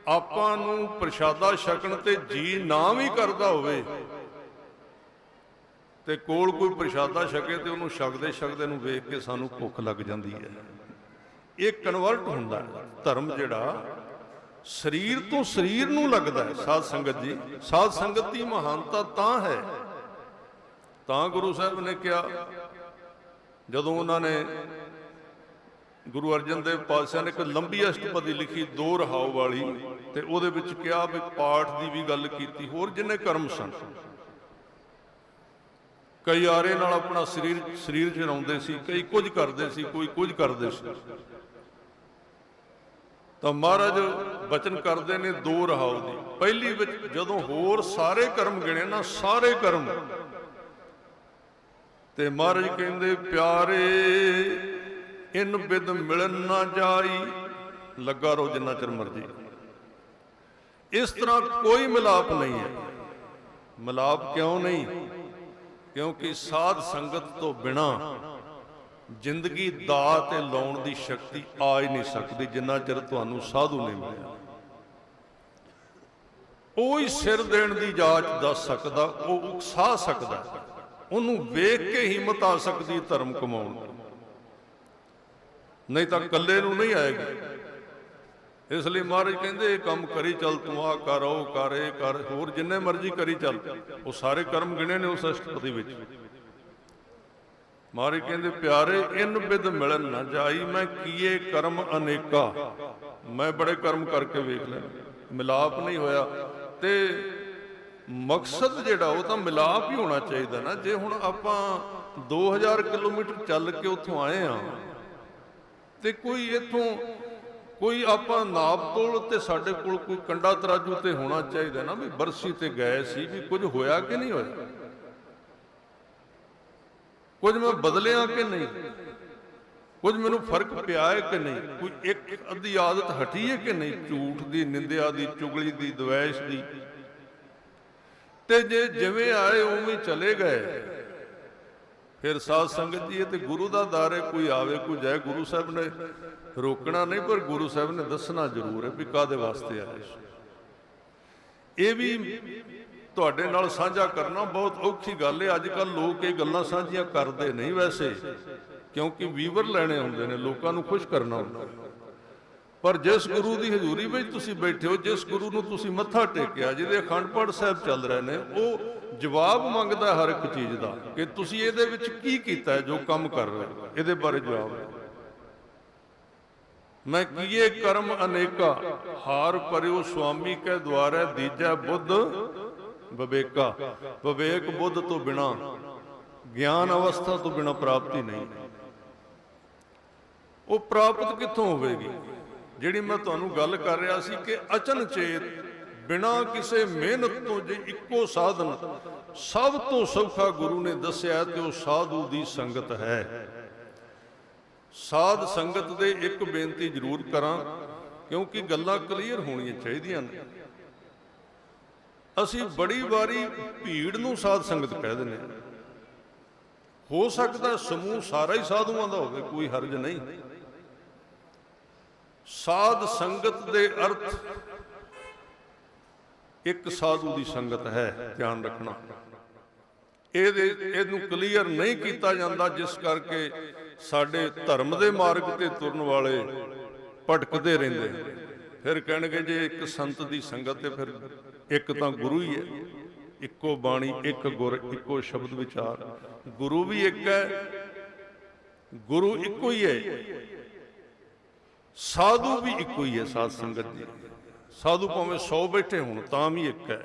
ਆਪਾਂ ਨੂੰ ਪ੍ਰਸ਼ਾਦਾ ਛਕਣ ਤੇ ਜੀ ਨਾ ਵੀ ਕਰਦਾ ਹੋਵੇ ਤੇ ਕੋਲ ਕੋਈ ਪ੍ਰਸ਼ਾਦਾ ਛਕੇ ਤੇ ਉਹਨੂੰ ਛਕਦੇ ਛਕਦੇ ਨੂੰ ਵੇਖ ਕੇ ਸਾਨੂੰ ਭੁੱਖ ਲੱਗ ਜਾਂਦੀ ਹੈ। ਇਹ ਕਨਵਰਟ ਹੁੰਦਾ ਧਰਮ, ਜਿਹੜਾ ਸਰੀਰ ਤੋਂ ਸਰੀਰ ਨੂੰ ਲੱਗਦਾ ਹੈ। ਸਾਧ ਸੰਗਤ ਜੀ, ਸਾਧ ਸੰਗਤ ਦੀ ਮਹਾਨਤਾ ਤਾਂ ਹੈ, ਤਾਂ ਗੁਰੂ ਸਾਹਿਬ ਨੇ ਕਿਹਾ, ਜਦੋਂ ਉਹਨਾਂ ਨੇ ਗੁਰੂ ਅਰਜਨ ਦੇਵ ਪਾਤਸ਼ਾਹ ਨੇ ਇੱਕ ਲੰਬੀ ਅਸ਼ਟਪਦੀ ਲਿਖੀ 2 ਰਹਾਉ ਵਾਲੀ, ਤੇ ਉਹਦੇ ਵਿੱਚ ਕਿਹਾ ਵੀ ਪਾਠ ਦੀ ਵੀ ਗੱਲ ਕੀਤੀ। ਹੋਰ ਜਿੰਨੇ ਕਰਮ ਸਨ, ਕਈ ਆਰੇ ਨਾਲ ਆਪਣਾ ਸਰੀਰ ਚਲਾਉਂਦੇ ਸੀ, ਕਈ ਕੁਝ ਕਰਦੇ ਸੀ, ਕੋਈ ਕੁਝ ਕਰਦੇ ਸੀ। ਤਾਂ ਮਹਾਰਾਜ ਬਚਨ ਕਰਦੇ ਨੇ 2 ਰਹਾਉ ਦੀ। ਪਹਿਲੀ ਵਿੱਚ ਜਦੋਂ ਹੋਰ ਸਾਰੇ ਕਰਮ ਗਿਣੇ ਨਾ, ਸਾਰੇ ਕਰਮ, ਤੇ ਮਹਾਰਾਜ ਕਹਿੰਦੇ ਪਿਆਰੇ ਇਨ ਬਿਦ ਮਿਲਣ ਨਾ ਜਾਈ, ਲੱਗਾ ਰਹੋ ਜਿੰਨਾ ਚਿਰ ਮਰਜੀ। ਇਸ ਤਰ੍ਹਾਂ ਕੋਈ ਮਿਲਾਪ ਨਹੀਂ ਹੈ। ਮਿਲਾਪ ਕਿਉਂ ਨਹੀਂ? ਕਿਉਂਕਿ ਸਾਧ ਸੰਗਤ ਤੋਂ ਬਿਨਾ ਜ਼ਿੰਦਗੀ ਦਾਅ ਤੇ ਲਾਉਣ ਦੀ ਸ਼ਕਤੀ ਆ ਹੀ ਨਹੀਂ ਸਕਦੀ ਜਿੰਨਾ ਚਿਰ ਤੁਹਾਨੂੰ ਸਾਧੂ ਨਹੀਂ ਮਿਲਿਆ। ਉਹ ਹੀ ਸਿਰ ਦੇਣ ਦੀ ਜਾਚ ਦੱਸ ਸਕਦਾ, ਉਹ ਉਕਸਾ ਸਕਦਾ, ਉਹਨੂੰ ਵੇਖ ਕੇ ਹਿੰਮਤ ਆ ਸਕਦੀ ਧਰਮ ਕਮਾਉਣ ਦੀ, ਨਹੀਂ ਤਾਂ ਇਕੱਲੇ ਨੂੰ ਨਹੀਂ ਆਏਗੀ। ਇਸ ਲਈ ਮਹਾਰਾਜ ਕਹਿੰਦੇ ਇਹ ਕੰਮ ਕਰੀ ਚੱਲ, ਤੂੰ ਆ ਕਰ, ਉਹ ਕਰ, ਇਹ ਕਰ, ਹੋਰ ਜਿੰਨੇ ਮਰਜ਼ੀ ਕਰੀ ਚੱਲ। ਉਹ ਸਾਰੇ ਕਰਮ ਗਿਣੇ ਨੇ ਉਸ ਅਸ਼ਟਪਦੀ ਵਿੱਚ। ਮਹਾਰਾਜ ਕਹਿੰਦੇ ਪਿਆਰੇ ਇਨ ਬਿਦ ਮਿਲਣ ਨਾ ਜਾਈ, ਮੈਂ ਕੀਏ ਕਰਮ ਅਨੇਕਾ। ਮੈਂ ਬੜੇ ਕਰਮ ਕਰਕੇ ਵੇਖ ਲੈ, ਮਿਲਾਪ ਨਹੀਂ ਹੋਇਆ। ਤੇ ਮਕਸਦ ਜਿਹੜਾ ਉਹ ਤਾਂ ਮਿਲਾਪ ਹੀ ਹੋਣਾ ਚਾਹੀਦਾ ਨਾ। ਜੇ ਹੁਣ ਆਪਾਂ 2000 ਕਿਲੋਮੀਟਰ ਚੱਲ ਕੇ ਉੱਥੋਂ ਆਏ ਆ ਤੇ ਕੋਈ ਇੱਥੋਂ ਕੋਈ ਆਪਾਂ ਨਾਪ ਤੋਲ ਤੇ ਸਾਡੇ ਕੋਲ ਕੋਈ ਕੰਡਾ ਤਰਾਜੂ ਤੇ ਹੋਣਾ ਚਾਹੀਦਾ ਨਾ, ਵੀ ਬਰਸੀ ਤੇ ਗਏ ਸੀ, ਵੀ ਕੁਝ ਹੋਇਆ ਕਿ ਨਹੀਂ ਹੋਇਆ, ਕੁਝ ਮੈਂ ਬਦਲਿਆ ਕਿ ਨਹੀਂ, ਕੁਝ ਮੈਨੂੰ ਫਰਕ ਪਿਆ ਹੈ ਕਿ ਨਹੀਂ, ਕੋਈ ਇੱਕ ਅੱਧੀ ਆਦਤ ਹਟੀ ਹੈ ਕਿ ਨਹੀਂ, ਝੂਠ ਦੀ, ਨਿੰਦਿਆ ਦੀ, ਚੁਗਲੀ ਦੀ, ਦਵੈਸ਼ ਦੀ। ਤੇ ਜੇ ਜਿਵੇਂ ਆਏ ਉਵੇਂ ਚਲੇ ਗਏ, ਫਿਰ ਸਾਧ ਸੰਗਤ ਜੀ ਇਹ ਤੇ ਗੁਰੂ ਦਾ ਦਰ ਹੈ। ਕੋਈ ਆਵੇ ਕੋਈ ਜਾਏ, ਗੁਰੂ ਸਾਹਿਬ ਨੇ ਰੋਕਣਾ ਨਹੀਂ, ਪਰ ਗੁਰੂ ਸਾਹਿਬ ਨੇ ਦੱਸਣਾ ਜ਼ਰੂਰ ਹੈ ਵੀ ਕਾਹਦੇ ਵਾਸਤੇ ਆਏ। ਇਹ ਵੀ ਤੁਹਾਡੇ ਨਾਲ ਸਾਂਝਾ ਕਰਨਾ ਬਹੁਤ ਔਖੀ ਗੱਲ ਹੈ। ਅੱਜ ਕੱਲ੍ਹ ਲੋਕ ਇਹ ਗੱਲਾਂ ਸਾਂਝੀਆਂ ਕਰਦੇ ਨਹੀਂ ਵੈਸੇ, ਕਿਉਂਕਿ ਵੀਵਰ ਲੈਣੇ ਹੁੰਦੇ ਨੇ, ਲੋਕਾਂ ਨੂੰ ਖੁਸ਼ ਕਰਨਾ ਹੁੰਦਾ। ਪਰ ਜਿਸ ਗੁਰੂ ਦੀ ਹਜ਼ੂਰੀ ਵਿੱਚ ਤੁਸੀਂ ਬੈਠੇ ਹੋ, ਜਿਸ ਗੁਰੂ ਨੂੰ ਤੁਸੀਂ ਮੱਥਾ ਟੇਕਿਆ, ਜਿਹਦੇ ਅਖੰਡ ਪਾਠ ਸਾਹਿਬ ਚੱਲ ਰਹੇ ਨੇ, ਉਹ ਜਵਾਬ ਮੰਗਦਾ ਹਰ ਇੱਕ ਚੀਜ਼ ਦਾ ਕਿ ਤੁਸੀਂ ਇਹਦੇ ਵਿੱਚ ਕੀ ਕੀਤਾ, ਜੋ ਕੰਮ ਕਰ ਰਹੇ ਹੋ, ਇਹਦੇ ਬਾਰੇ ਜਵਾਬ ਹੈ। ਮੈਂ ਕੀਏ ਕਰਮ ਅਨੇਕਾ, ਹਾਰ ਪਰਿਓ ਸੁਆਮੀ ਕੈ ਦੁਆਰੈ, ਦੀਜੈ ਬੁੱਧ ਵਿਵੇਕਾ। ਵਿਵੇਕ ਬੁੱਧ ਤੋਂ ਬਿਨਾ, ਗਿਆਨ ਅਵਸਥਾ ਤੋਂ ਬਿਨਾ ਪ੍ਰਾਪਤੀ ਨਹੀਂ। ਉਹ ਪ੍ਰਾਪਤ ਕਿੱਥੋਂ ਹੋਵੇਗੀ? ਜਿਹੜੀ ਮੈਂ ਤੁਹਾਨੂੰ ਗੱਲ ਕਰ ਰਿਹਾ ਸੀ ਕਿ ਅਚਨਚੇਤ ਬਿਨਾਂ ਕਿਸੇ ਮਿਹਨਤ ਤੋਂ ਜੇ ਇੱਕੋ ਸਾਧਨ ਸਭ ਤੋਂ ਸੌਖਾ ਗੁਰੂ ਨੇ ਦੱਸਿਆ ਤੇ ਉਹ ਸਾਧੂ ਦੀ ਸੰਗਤ ਹੈ। ਸਾਧ ਸੰਗਤ ਦੇ ਇੱਕ ਬੇਨਤੀ ਜ਼ਰੂਰ ਕਰਾਂ, ਕਿਉਂਕਿ ਗੱਲਾਂ ਕਲੀਅਰ ਹੋਣੀਆਂ ਚਾਹੀਦੀਆਂ ਨੇ। ਅਸੀਂ ਬੜੀ ਵਾਰੀ ਭੀੜ ਨੂੰ ਸਾਧ ਸੰਗਤ ਕਹਿ ਦਿੰਦੇ ਹਾਂ। ਹੋ ਸਕਦਾ ਸਮੂਹ ਸਾਰਾ ਹੀ ਸਾਧੂਆਂ ਦਾ ਹੋਵੇ, ਕੋਈ ਹਰਜ ਨਹੀਂ। ਸਾਧ ਸੰਗਤ ਦੇ ਅਰਥ ਇੱਕ ਸਾਧੂ ਦੀ ਸੰਗਤ ਹੈ, ਧਿਆਨ ਰੱਖਣਾ। ਇਹਨੂੰ ਕਲੀਅਰ ਨਹੀਂ ਕੀਤਾ ਜਾਂਦਾ, ਜਿਸ ਕਰਕੇ ਸਾਡੇ ਧਰਮ ਦੇ ਮਾਰਗ ਤੇ ਤੁਰਨ ਵਾਲੇ ਭਟਕਦੇ ਰਹਿੰਦੇ। ਫਿਰ ਕਹਿਣਗੇ ਜੇ ਇੱਕ ਸੰਤ ਦੀ ਸੰਗਤ ਤੇ ਫਿਰ ਇੱਕ ਤਾਂ ਗੁਰੂ ਹੀ ਹੈ, ਇੱਕੋ ਬਾਣੀ, ਇੱਕ ਗੁਰ, ਇੱਕੋ ਸ਼ਬਦ ਵਿਚਾਰ। ਗੁਰੂ ਵੀ ਇੱਕ ਹੈ, ਗੁਰੂ ਇੱਕੋ ਹੀ ਹੈ, ਸਾਧੂ ਵੀ ਇੱਕੋ ਹੀ ਹੈ। ਸਾਧ ਸੰਗਤ ਜੀ, ਸਾਧੂ ਭਾਵੇਂ 100 ਬੈਠੇ ਹੋਣ ਤਾਂ ਵੀ ਇੱਕ ਹੈ।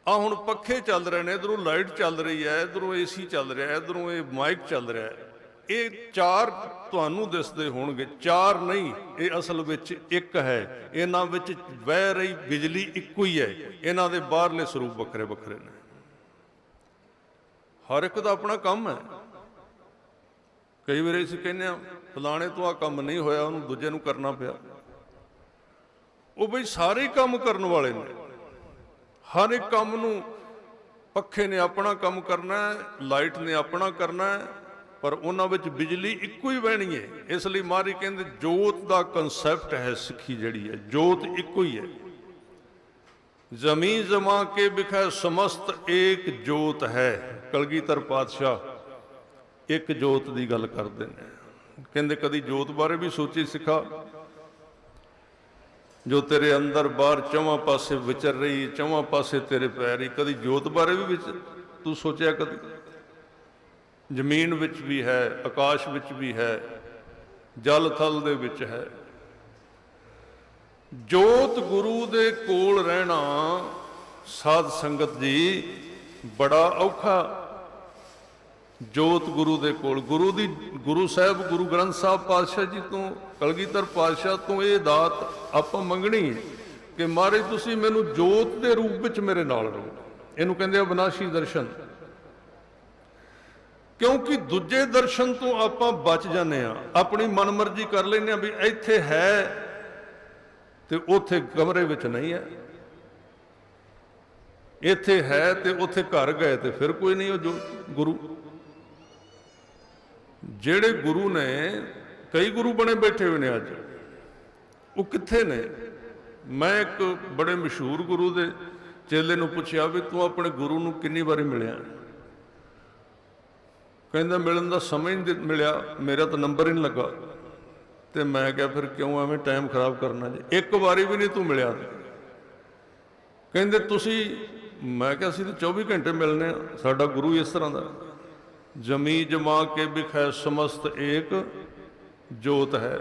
ਆ ਹੁਣ ਪੱਖੇ ਚੱਲ ਰਹੇ ਨੇ, ਇਧਰੋਂ ਲਾਈਟ ਚੱਲ ਰਹੀ ਹੈ, ਇਧਰੋਂ ਏਸੀ ਚੱਲ ਰਿਹਾ, ਇਧਰੋਂ ਇਹ ਮਾਈਕ ਚੱਲ ਰਿਹਾ ਹੈ। ਇਹ ਚਾਰ ਤੁਹਾਨੂੰ ਦਿਸਦੇ ਹੋਣਗੇ, ਚਾਰ ਨਹੀਂ, ਇਹ ਅਸਲ ਵਿੱਚ ਇੱਕ ਹੈ। ਇਹਨਾਂ ਵਿੱਚ ਵਹਿ ਰਹੀ ਬਿਜਲੀ ਇੱਕੋ ਹੀ ਹੈ, ਇਹਨਾਂ ਦੇ ਬਾਹਰਲੇ ਸਰੂਪ ਵੱਖਰੇ ਵੱਖਰੇ ਨੇ। ਹਰ ਇੱਕ ਦਾ ਆਪਣਾ ਕੰਮ ਹੈ। ਕਈ ਵਾਰੀ ਅਸੀਂ ਕਹਿੰਦੇ ਹਾਂ ਫਲਾਣੇ ਤੋਂ ਆਹ ਕੰਮ ਨਹੀਂ ਹੋਇਆ, ਉਹਨੂੰ ਦੂਜੇ ਨੂੰ ਕਰਨਾ ਪਿਆ। ਉਹ ਬਈ ਸਾਰੇ ਕੰਮ ਕਰਨ ਵਾਲੇ ਨੇ, ਹਰ ਇੱਕ ਕੰਮ ਨੂੰ ਪੱਖੇ ਨੇ ਆਪਣਾ ਕੰਮ ਕਰਨਾ ਹੈ, ਲਾਈਟ ਨੇ ਆਪਣਾ ਕਰਨਾ ਹੈ, ਪਰ ਉਹਨਾਂ ਵਿੱਚ ਬਿਜਲੀ ਇੱਕੋ ਹੀ ਵਹਿਣੀ ਹੈ। ਇਸ ਲਈ ਮਹਾਰਾਜ ਕਹਿੰਦੇ ਜੋਤ ਦਾ ਕਨਸੈਪਟ ਹੈ ਸਿੱਖੀ ਜਿਹੜੀ ਹੈ, ਜੋਤ ਇੱਕੋ ਹੀ ਹੈ। ਜ਼ਮੀਨ ਜਮਾ ਕੇ ਬਿਖੈ ਸਮਸਤ ਏਕ ਜੋਤ ਹੈ। ਕਲਗੀਧਰ ਪਾਤਸ਼ਾਹ ਇੱਕ ਜੋਤ ਦੀ ਗੱਲ ਕਰਦੇ ਨੇ। ਕਹਿੰਦੇ ਕਦੀ ਜੋਤ ਬਾਰੇ ਵੀ ਸੋਚੀ ਸਿੱਖਾ, ਜੋ ਤੇਰੇ ਅੰਦਰ ਬਾਹਰ ਚੌਵਾਂ ਪਾਸੇ ਵਿਚਰ ਰਹੀ, ਚੌਵਾਂ ਪਾਸੇ ਤੇਰੇ ਪੈ ਰਹੀ, ਕਦੀ ਜੋਤ ਬਾਰੇ ਵੀ ਤੂੰ ਸੋਚਿਆ? ਕਦੀ ਜ਼ਮੀਨ ਵਿੱਚ ਵੀ ਹੈ, ਆਕਾਸ਼ ਵਿੱਚ ਵੀ ਹੈ, ਜਲ ਥਲ ਦੇ ਵਿੱਚ ਹੈ। ਜੋਤ ਗੁਰੂ ਦੇ ਕੋਲ ਰਹਿਣਾ ਸਾਧ ਸੰਗਤ ਜੀ ਬੜਾ ਔਖਾ। ਜੋਤ ਗੁਰੂ ਦੇ ਕੋਲ, ਗੁਰੂ ਸਾਹਿਬ ਗੁਰੂ ਗ੍ਰੰਥ ਸਾਹਿਬ ਪਾਤਸ਼ਾਹ ਜੀ ਤੋਂ, ਕਲਗੀਧਰ ਪਾਤਸ਼ਾਹ ਤੋਂ ਇਹ ਦਾਤ ਆਪਾਂ ਮੰਗਣੀ ਹੈ ਕਿ ਮਹਾਰਾਜ ਤੁਸੀਂ ਮੈਨੂੰ ਜੋਤ ਦੇ ਰੂਪ ਵਿੱਚ ਮੇਰੇ ਨਾਲ ਰਹੋ। ਇਹਨੂੰ ਕਹਿੰਦੇ ਆ ਵਿਨਾਸ਼ੀ ਦਰਸ਼ਨ। ਕਿਉਂਕਿ ਦੂਜੇ ਦਰਸ਼ਨ ਤੋਂ ਆਪਾਂ ਬਚ ਜਾਂਦੇ ਆ, ਆਪਣੀ ਮਨਮਰਜ਼ੀ ਕਰ ਲੈਂਦੇ ਆ ਵੀ ਇੱਥੇ ਹੈ ਤੇ ਉੱਥੇ ਕਮਰੇ ਵਿੱਚ ਨਹੀਂ ਹੈ, ਇੱਥੇ ਹੈ ਤੇ ਉੱਥੇ ਘਰ ਗਏ ਤੇ ਫਿਰ ਕੋਈ ਨਹੀਂ। ਉਹ ਜੋ ਗੁਰੂ, ਜਿਹੜੇ ਗੁਰੂ ਨੇ, ਕਈ ਗੁਰੂ ਬਣੇ ਬੈਠੇ ਹੋਏ ਨੇ ਅੱਜ, ਉਹ ਕਿੱਥੇ ਨੇ? ਮੈਂ ਇੱਕ ਬੜੇ ਮਸ਼ਹੂਰ ਗੁਰੂ ਦੇ ਚੇਲੇ ਨੂੰ ਪੁੱਛਿਆ ਵੀ ਤੂੰ ਆਪਣੇ ਗੁਰੂ ਨੂੰ ਕਿੰਨੀ ਵਾਰੀ ਮਿਲਿਆ? ਕਹਿੰਦਾ ਮਿਲਣ ਦਾ ਸਮਾਂ ਹੀ ਨਹੀਂ ਮਿਲਿਆ, ਮੇਰਾ ਤਾਂ ਨੰਬਰ ਹੀ ਨਹੀਂ ਲੱਗਾ। ਤੇ ਮੈਂ ਕਿਹਾ ਫਿਰ ਕਿਉਂ ਐਵੇਂ ਟਾਈਮ ਖਰਾਬ ਕਰਨਾ ਜੀ, ਇੱਕ ਵਾਰੀ ਵੀ ਨਹੀਂ ਤੂੰ ਮਿਲਿਆ। ਕਹਿੰਦੇ ਤੁਸੀਂ, ਮੈਂ ਕਿਹਾ ਅਸੀਂ ਤਾਂ 24 ਘੰਟੇ ਮਿਲਨੇ ਆ, ਸਾਡਾ ਗੁਰੂ ਇਸ ਤਰ੍ਹਾਂ ਦਾ। ਜਮੀ ਜਮਾ ਕੇ ਬਿਖੈ ਸਮਸਤ ਏਕ ਜੋਤ ਹੈ।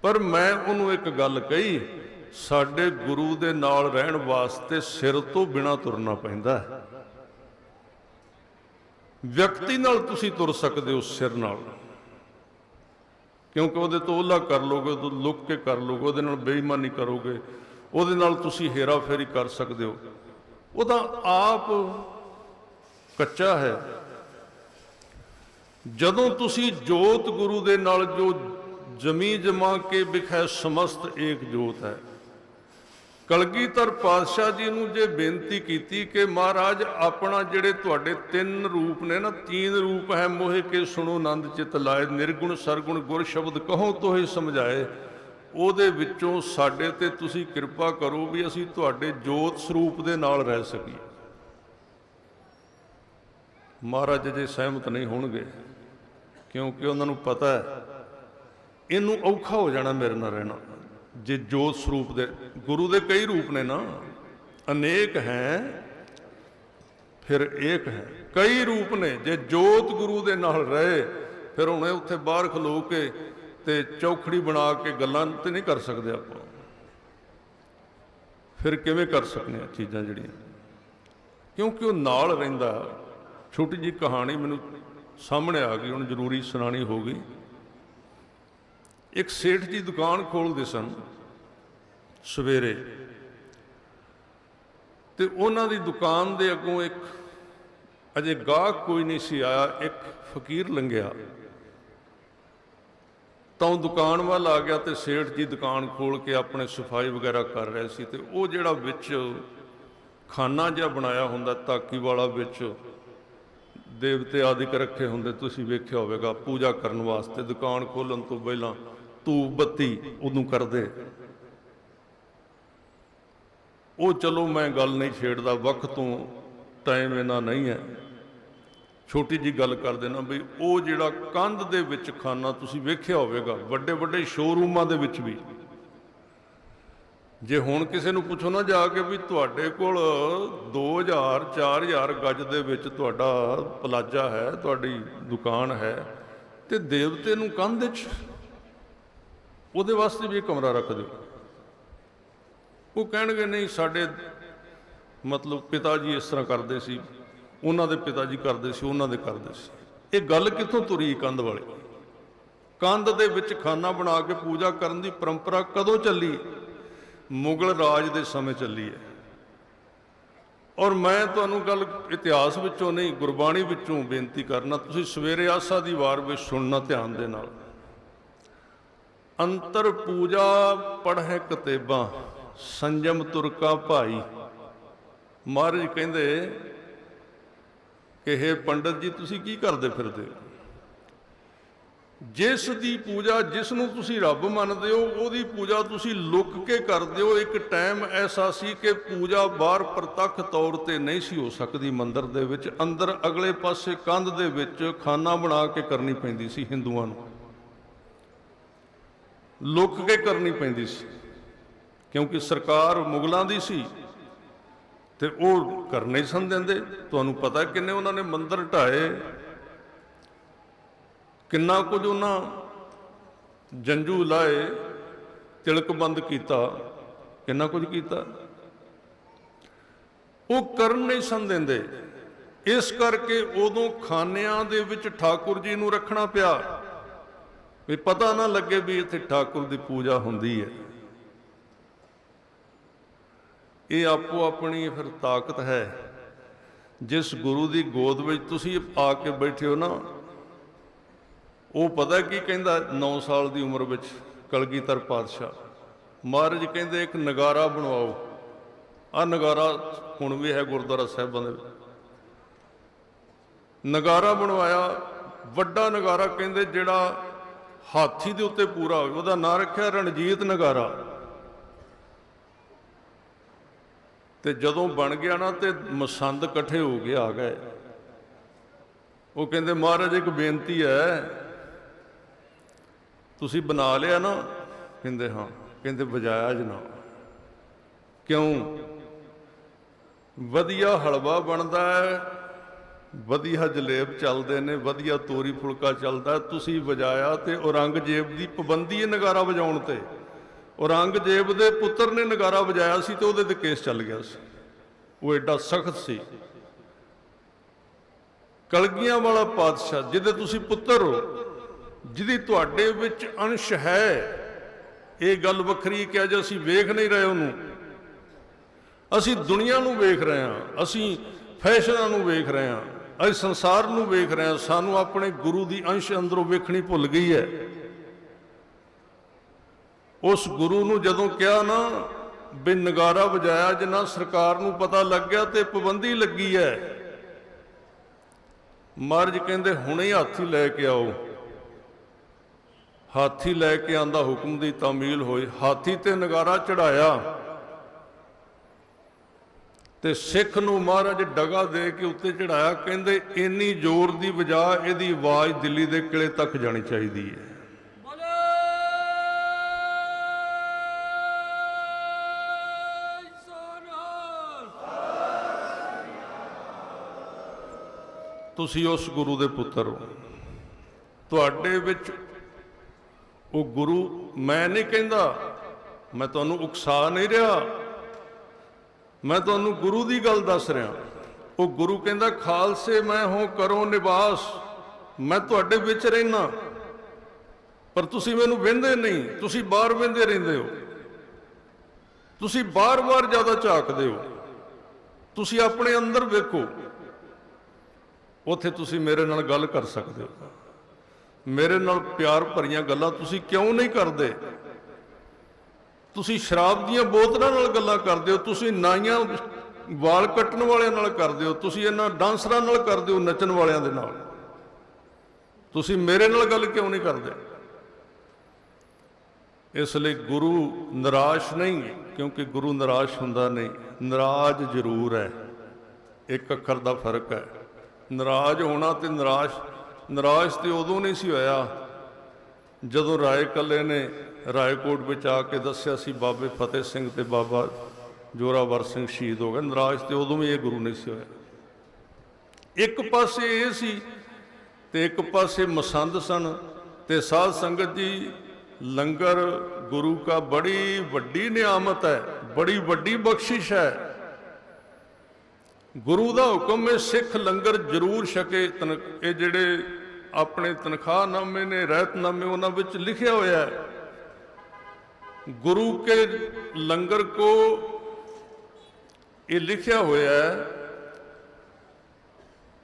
ਪਰ ਮੈਂ ਉਹਨੂੰ ਇੱਕ ਗੱਲ ਕਹੀ, ਸਾਡੇ ਗੁਰੂ ਦੇ ਨਾਲ ਰਹਿਣ ਵਾਸਤੇ ਸਿਰ ਤੋਂ ਬਿਨਾਂ ਤੁਰਨਾ ਪੈਂਦਾ ਹੈ। ਵਿਅਕਤੀ ਨਾਲ ਤੁਸੀਂ ਤੁਰ ਸਕਦੇ ਹੋ ਸਿਰ ਨਾਲ, ਕਿਉਂਕਿ ਉਹਦੇ ਤੋਂ ਓਹਲਾ ਕਰ ਲੋਗੇ, ਉਹਦੇ ਤੋਂ ਲੁੱਕ ਕੇ ਕਰ ਲੋਗੇ, ਉਹਦੇ ਨਾਲ ਬੇਈਮਾਨੀ ਕਰੋਗੇ, ਉਹਦੇ ਨਾਲ ਤੁਸੀਂ ਹੇਰਾ ਫੇਰੀ ਕਰ ਸਕਦੇ ਹੋ। ਉਹਦਾ ਆਪ ਕੱਚਾ ਹੈ। ਜਦੋਂ ਤੁਸੀਂ ਜੋਤ ਗੁਰੂ ਦੇ ਨਾਲ, ਜੋ ਜਮੀ ਜਮਾ ਕੇ ਬਿਖੈ ਸਮਸਤ ਏਕ ਜੋਤ ਹੈ, ਕਲਗੀਧਰ ਪਾਤਸ਼ਾਹ ਜੀ ਨੂੰ ਜੇ ਬੇਨਤੀ ਕੀਤੀ ਕਿ ਮਹਾਰਾਜ ਆਪਣਾ ਜਿਹੜੇ ਤੁਹਾਡੇ ਤਿੰਨ ਰੂਪ ਨੇ ਨਾ, ਤੀਨ ਰੂਪ ਹੈ ਮੋਹਿ ਕੇ ਸੁਣੋ ਆਨੰਦ ਚਿਤ ਲਾਏ, ਨਿਰਗੁਣ ਸਰਗੁਣ ਗੁਰ ਸ਼ਬਦ ਕਹੋ ਤੋਹਿ ਸਮਝਾਏ, ਉਹਦੇ ਵਿੱਚੋਂ ਸਾਡੇ ਤੇ ਤੁਸੀਂ ਕਿਰਪਾ ਕਰੋ ਵੀ ਅਸੀਂ ਤੁਹਾਡੇ ਜੋਤ ਸਰੂਪ ਦੇ ਨਾਲ ਰਹਿ ਸਕੀਏ। ਮਹਾਰਾਜ ਜੇ ਸਹਿਮਤ ਨਹੀਂ ਹੋਣਗੇ, ਕਿਉਂਕਿ ਉਹਨਾਂ ਨੂੰ ਪਤਾ ਹੈ ਇਹਨੂੰ ਔਖਾ ਹੋ ਜਾਣਾ ਮੇਰੇ ਨਾਲ ਰਹਿਣਾ। ਜੇ ਜੋਤ ਸਰੂਪ ਦੇ, ਗੁਰੂ ਦੇ ਕਈ ਰੂਪ ਨੇ ਨਾ, ਅਨੇਕ ਹੈ ਫਿਰ ਏਕ ਹੈ, ਕਈ ਰੂਪ ਨੇ। ਜੇ ਜੋਤ ਗੁਰੂ ਦੇ ਨਾਲ ਰਹੇ ਫਿਰ ਹੁਣ ਉੱਥੇ ਬਾਹਰ ਖਲੋ ਕੇ ਤੇ ਚੌਖੜੀ ਬਣਾ ਕੇ ਗੱਲਾਂ ਤੇ ਨਹੀਂ ਕਰ ਸਕਦੇ ਆਪਾਂ। ਫਿਰ ਕਿਵੇਂ ਕਰ ਸਕਦੇ ਆ ਚੀਜ਼ਾਂ ਜਿਹੜੀਆਂ, ਕਿਉਂਕਿ ਉਹ ਨਾਲ ਰਹਿੰਦਾ। ਛੋਟੀ ਜਿਹੀ ਕਹਾਣੀ ਮੈਨੂੰ ਸਾਹਮਣੇ ਆ ਗਈ, ਹੁਣ ਜ਼ਰੂਰੀ ਸੁਣਾਣੀ ਹੋ ਗਈ। ਇੱਕ ਸੇਠ ਜੀ ਦੁਕਾਨ ਖੋਲ੍ਹਦੇ ਸਨ ਸਵੇਰੇ, ਤੇ ਉਹਨਾਂ ਦੀ ਦੁਕਾਨ ਦੇ ਅੱਗੋਂ ਇੱਕ, ਅਜੇ ਗਾਹਕ ਕੋਈ ਨਹੀਂ ਸੀ ਆਇਆ, ਇੱਕ ਫਕੀਰ ਲੰਘਿਆ ਤਾਂ ਉਹ ਦੁਕਾਨ ਵੱਲ ਆ ਗਿਆ ਤੇ ਸੇਠ ਜੀ ਦੁਕਾਨ ਖੋਲ੍ਹ ਕੇ ਆਪਣੇ ਸਫਾਈ ਵਗੈਰਾ ਕਰ ਰਹੇ ਸੀ। ਤੇ ਉਹ ਜਿਹੜਾ ਵਿੱਚ ਖਾਨਾ ਜਿਹਾ ਬਣਾਇਆ ਹੁੰਦਾ ਤਾਕੀ ਵਾਲਾ, ਵਿੱਚ ਦੇਵਤੇ ਆਦਿਕ ਰੱਖੇ ਹੁੰਦੇ, ਤੁਸੀਂ ਵੇਖਿਆ ਹੋਵੇਗਾ, ਪੂਜਾ ਕਰਨ ਵਾਸਤੇ ਦੁਕਾਨ ਖੋਲ੍ਹਣ ਤੋਂ ਪਹਿਲਾਂ ਧੂਪ ਬੱਤੀ ਉਦੋਂ ਕਰਦੇ। ਉਹ ਚਲੋ ਮੈਂ ਗੱਲ ਨਹੀਂ ਛੇੜਦਾ, ਵਕਤ ਤੋਂ ਟਾਈਮ ਇਹਨਾਂ ਨਹੀਂ ਹੈ, ਛੋਟੀ ਜੀ ਗੱਲ ਕਰ ਦੇਣਾ ਵੀ ਉਹ ਜਿਹੜਾ ਕੰਧ ਦੇ ਵਿੱਚ ਖਾਨਾ ਤੁਸੀਂ ਵੇਖਿਆ ਹੋਵੇਗਾ, ਵੱਡੇ ਵੱਡੇ ਸ਼ੋਰੂਮਾਂ ਦੇ ਵਿੱਚ ਵੀ, ਜੇ ਹੁਣ ਕਿਸੇ ਨੂੰ ਪੁੱਛੋ ਨਾ ਜਾ ਕੇ ਵੀ ਤੁਹਾਡੇ ਕੋਲ 2000 4000 ਗੱਜ ਦੇ ਵਿੱਚ ਤੁਹਾਡਾ ਪਲਾਜ਼ਾ ਹੈ, ਤੁਹਾਡੀ ਦੁਕਾਨ ਹੈ, ਤੇ ਦੇਵਤੇ ਨੂੰ ਕੰਧ 'ਚ ਉਹਦੇ ਵਾਸਤੇ ਵੀ ਕਮਰਾ ਰੱਖ ਦਿਓ। ਉਹ ਕਹਿਣਗੇ ਨਹੀਂ, ਸਾਡੇ मतलब पिता जी इस तरह करते सी, उन्होंने पिता जी करते सी, उन्होंने करते सी। ये गल कितों तुरी कंध वाली? कंध दे विच खाना बना के पूजा करने की परंपरा कदों चली? मुगल राज के समय चली है। और मैं तुहानूं गल इतिहास विचों नहीं, गुरबाणी विचों बेनती करना, तुसीं सवेरे आसा दी वार विच सुनना ध्यान दे नाल। अंतर पूजा पढ़े कतेबां, संयम तुरका भाई। महाराज कहंदे कि हे पंडित जी, तुसीं की करदे फिरदे हो? जिस दी पूजा, जिसनूं तुसीं रब मनदे हो, उहदी पूजा तुसीं लुक के करदे हो। एक टाइम ऐसा सी कि पूजा बाहर प्रतੱਖ तौर ते नहीं सी हो सकदी मंदिर दे विच, अंदर अगले पासे कंध दे विच खाना बना के करनी पैंदी सी हिंदुआं नूं, लुक के करनी पैंदी सी, क्योंकि सरकार मुगलों की सी ते वो कर नहीं सन देंदे। तुहानूं पता किन्ने उन्होंने मंदिर ढाए, किन्ना कुछ उन्हां जंजू लाए, तिलक बंद किया, किन्ना कुछ किया, वो कर नहीं सन देंदे। इस करके उदों खानियां दे विच ठाकुर जी नूं रखना पिया, भी पता ना लगे भी इत्थे ठाकुर की पूजा हुंदी है। ये आपो अपनी फिर ताकत है। जिस गुरु की गोद में तुसीं आके बैठे हो ना, वो पता की कहंदा 9 साल की उम्र में कलगीधर पातशाह महाराज कहंदे एक नगारा बनवाओ। आ नगारा हुण भी है गुरुद्वारा साहिबां दे, नगारा बनवाया, वड्डा नगारा, कहंदे जिहड़ा हाथी दे उत्ते पूरा होवे, उहदा नां रखिया रणजीत नगारा। ते जदों बन गया ना ते मसंद इकट्ठे हो के आ गए। वो कहंदे महाराज एक बेनती है, तुसीं बना लिया ना? कहंदे हाँ। कहंदे बजाया जना। क्यों? वधिया हलवा बनता है, वधिया जलेब चलते ने, वधिया तोरी फुलका चलता है, तुसीं वजाया ते औरंगजेब की पाबंदी है नगारा वजाउण ते। औरंगजेब के पुत्र ने नगारा वजाया सी ते उहदे ते केस चल गया सी, वो एडा सख्त सी। कलगियां वाला पातशाह जिहदे तुसीं पुत्र हो, जिहदी तुहाडे विच अंश है, ये गल वखरी कि अज असीं वेख नहीं रहे उहनूं, असीं दुनिया नूं वेख रहे हां, असीं फैशनां नूं वेख रहे हां, असीं संसार नूं वेख रहे हां, सानूं अपने गुरु दी अंश अंदरों वेखणी भुल गई है। उस गुरु नूं जदों कहा ना भी नगारा वजाया जिन्ना, सरकार नूं पता लग गया ते पाबंदी लगी है। महाराज कहंदे हुणे ही हाथी लैके आओ। हाथी लैके आंदा हुक्म दी तामील होई, हाथी ते नगारा चढ़ाया ते सिख नूं महाराज डगा दे के उत्ते चढ़ाया। कहंदे इन्नी जोर दी वजा, इहदी आवाज़ दिल्ली दे किले तक जानी चाहिदी है। तुसीं उस गुरु दे पुत्र हो, तुहाडे विच वो गुरु, मैं नहीं कहंदा, मैं तुहानूं उकसा नहीं रहा, मैं तुहानूं गुरु की गल दस रहा। वो गुरु कहंदा खालसे मैं हो करो निवास, मैं तुहाडे विच रहना, पर तुसीं मैनूं वेंदे नहीं, तुसीं बाहर वेंदे रहिंदे हो, तुसीं बार-बार ज़्यादा झाकदे हो, तुसीं अपने अंदर वेखो, उत्थे तुसीं मेरे नाल गल कर सकते हो। मेरे नाल प्यार भरियां गल्लां तुसीं क्यों नहीं करदे? तुसीं शराब दीयां बोतलां नाल गल्लां करदे हो, तुसीं नाइयां वाल कट्टण वालियां नाल करदे हो, तुसीं इन्हां डांसरां नाल करदे हो, नच्चण वालियां दे नाल, तुसीं मेरे नाल गल क्यों नहीं करदे? इसलिए गुरु निराश नहीं, क्योंकि गुरु निराश हुंदा नहीं, नाराज जरूर है, एक अखर दा फर्क है। नाराज होना ते नाराज तो उदों नहीं सी होया जदों राय कले ने रायकोट में आके दस्या सी बाबे फतेह सिंह ते बाबा जोरावर सिंह शहीद हो गए। नाराज तो उदों भी ये गुरु नहीं सी होया। एक पासे ये सी ते एक पासे मसंद सन ते साध संगत जी। लंगर गुरु का बड़ी वड्डी नियामत है, बड़ी वड्डी बख्शिश है। ਗੁਰੂ ਦਾ ਹੁਕਮ ਹੈ ਸਿੱਖ ਲੰਗਰ ਜ਼ਰੂਰ ਛਕੇ। ਇਹ ਜਿਹੜੇ ਆਪਣੇ ਤਨਖਾਹਨਾਮੇ ਨੇ, ਰਹਿਤਨਾਮੇ, ਉਹਨਾਂ ਵਿੱਚ ਲਿਖਿਆ ਹੋਇਆ ਹੈ ਗੁਰੂ ਕੇ ਲੰਗਰ ਕੋ, ये लिखा हुआ है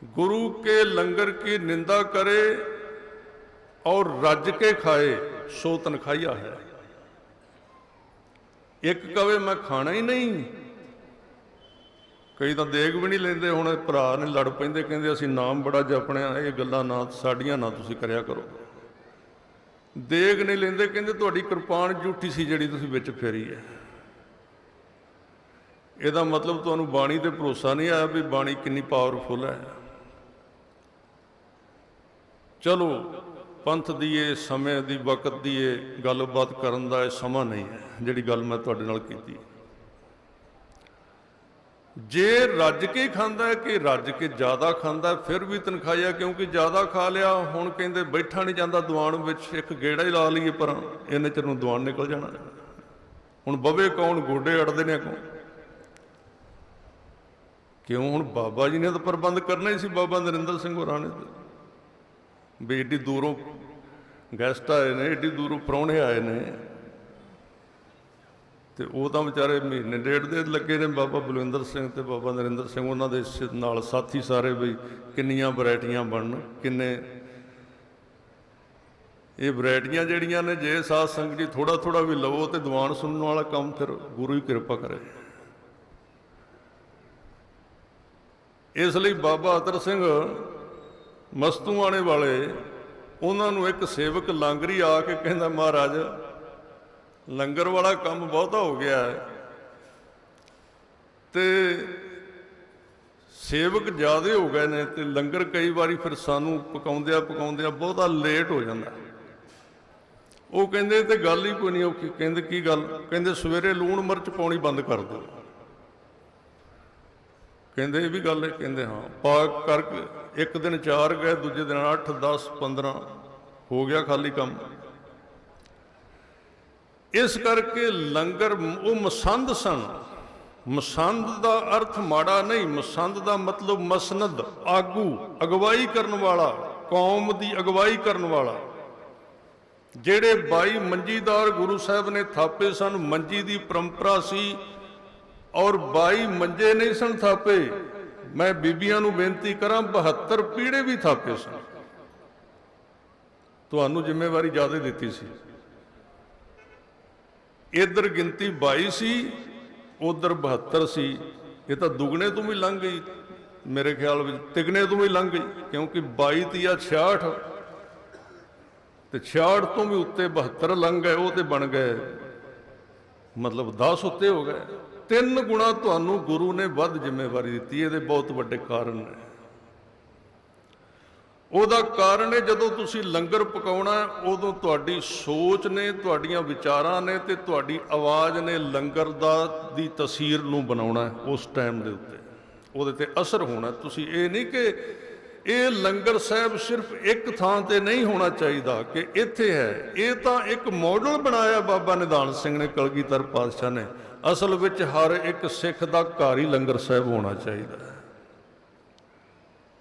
गुरु के लंगर की निंदा करे और रज के खाए सो तनखाइया है। एक कवे मैं खाना ही नहीं, कई तो देग भी नहीं लेंदे। हुण भरा ने लड़ पैंदे, कहंदे असीं नाम बड़ा जपने, ये गल्लां ना साड़ियां ना तुसीं करिया करो। देग नहीं लेंदे, कहंदे तुहाडी किरपान झूठी सी जिहड़ी तुसीं विच फेरी है। ਇਹਦਾ ਮਤਲਬ ਤੁਹਾਨੂੰ ਬਾਣੀ ਤੇ ਭਰੋਸਾ ਨਹੀਂ ਆਇਆ ਵੀ ਬਾਣੀ ਕਿੰਨੀ ਪਾਵਰਫੁਲ ਹੈ। ਚਲੋ ਪੰਥ ਦੀ ਇਹ ਸਮੇਂ ਦੀ ਵਕਤ ਦੀ ਇਹ ਗੱਲਬਾਤ ਕਰਨ ਦਾ ਇਹ ਸਮਾਂ ਨਹੀਂ ਹੈ ਜਿਹੜੀ ਗੱਲ ਮੈਂ ਤੁਹਾਡੇ ਨਾਲ ਕੀਤੀ। ਜੇ ਰੱਜ ਕੇ ਖਾਂਦਾ ਹੈ ਕਿ ਰੱਜ ਕੇ ਜ਼ਿਆਦਾ ਖਾਂਦਾ ਫਿਰ ਵੀ ਤਨਖਾਹਿਆ, ਕਿਉਂਕਿ ਜ਼ਿਆਦਾ ਖਾ ਲਿਆ। ਹੁਣ ਕਹਿੰਦੇ ਬੈਠਾ ਨਹੀਂ ਜਾਂਦਾ ਦੀਵਾਨ ਵਿੱਚ, ਇੱਕ ਗੇੜਾ ਹੀ ਲਾ ਲਈਏ ਪਰ ਇੰਨੇ ਚਿਰ ਨੂੰ ਦੀਵਾਨ ਨਿਕਲ ਜਾਣਾ। ਹੁਣ ਬਵੇ ਕੌਣ, ਗੋਡੇ ਅੜਦੇ ਨੇ ਕੌਣ, क्यों? हुण बाबा जी ने तो प्रबंध करना ही सी, बाबा नरिंदर सिंह होरां ने भी एड्डी दूरों गैसट आए ने, एड्डी दूरों प्राहुणे आए ने, तो वो तो बेचारे महीने डेढ़ दे लगे ने बाबा बलविंदर सिंह ते बाबा नरिंदर सिंह, उन्होंने नाल साथी सारे भी किन्नियां वैरायटियां बनन, किन्ने ये वैरायटियां जिहड़ियां ने जे साध संगत जी थोड़ा थोड़ा भी लवो तो दीवान सुनने वाला काम फिर गुरु ही किरपा करे। इस लिए बाबा अतर सिंह मस्तूआणे वाले, उन्होंने एक सेवक लांगरी आके कहता महाराज लंगर वाला काम बहुता हो गया है, तो सेवक ज़्यादा हो गए ने, तो लंगर कई बारी फिर सानू पकाउंदिया पकाउंदिया बहुता लेट हो जाता। वो कहते तो गल ही कोई नहीं औखी। कहते की गल? कहते सवेरे लूण मिर्च पाउणी बंद कर दो। कहते ये भी गल है? कहते हाँ। पाक करके एक दिन 4 गए, दूजे दिन 8 10 15 हो गया खाली काम। इस करके लंगर वो मसंद सन। मसंद का अर्थ माड़ा नहीं, मसंद का मतलब मसनद, आगू, अगवाई करने वाला, कौम की अगवाई करने वाला। जेड़े 22 मंजीदार गुरु साहब ने थापे सन, मंजी की परंपरा सी और 22 मंजे नहीं सन थापे। मैं बीबियां नूं बेनती करा 72 पीढ़े भी थापे सन। तुहानूं जिम्मेवारी ज़्यादा दिती सी। इधर गिनती 22 सी, उधर 72 सी। ये तो दुगने तो भी लंघ गई मेरे ख्याल में, तिगने तो भी लंघ गई, क्योंकि 22 तिया 66 तो 66 तो भी उत्ते 72 लंघ गए, वो तो बन गए मतलब 10 उत्ते हो गए। 3 गुणा तुहानूं गुरु ने वध जिम्मेवारी दी। ये बहुत वड्डे कारण ने। ਉਹਦਾ ਕਾਰਨ ਹੈ ਜਦੋਂ ਤੁਸੀਂ ਲੰਗਰ ਪਕਾਉਣਾ ਉਦੋਂ ਤੁਹਾਡੀ ਸੋਚ ਨੇ, ਤੁਹਾਡੀਆਂ ਵਿਚਾਰਾਂ ਨੇ ਤੇ ਤੁਹਾਡੀ ਆਵਾਜ਼ ਨੇ ਲੰਗਰ ਦੀ ਤਸਵੀਰ ਨੂੰ ਬਣਾਉਣਾ ਉਸ ਟਾਈਮ ਦੇ ਉੱਤੇ, ਉਹਦੇ ਤੇ ਅਸਰ ਹੋਣਾ। ਤੁਸੀਂ ਇਹ ਨਹੀਂ ਕਿ ਇਹ ਲੰਗਰ ਸਾਹਿਬ ਸਿਰਫ ਇੱਕ ਥਾਂ ਤੇ ਨਹੀਂ ਹੋਣਾ ਚਾਹੀਦਾ ਕਿ ਇੱਥੇ ਹੈ। ਇਹ ਤਾਂ ਇੱਕ ਮਾਡਲ ਬਣਾਇਆ ਬਾਬਾ ਨਿਧਾਨ ਸਿੰਘ ਨੇ, ਕਲਗੀਧਰ ਪਾਤਸ਼ਾਹ ਨੇ। ਅਸਲ ਵਿੱਚ ਹਰ ਇੱਕ ਸਿੱਖ ਦਾ ਘਰ ਹੀ ਲੰਗਰ ਸਾਹਿਬ ਹੋਣਾ ਚਾਹੀਦਾ ਹੈ,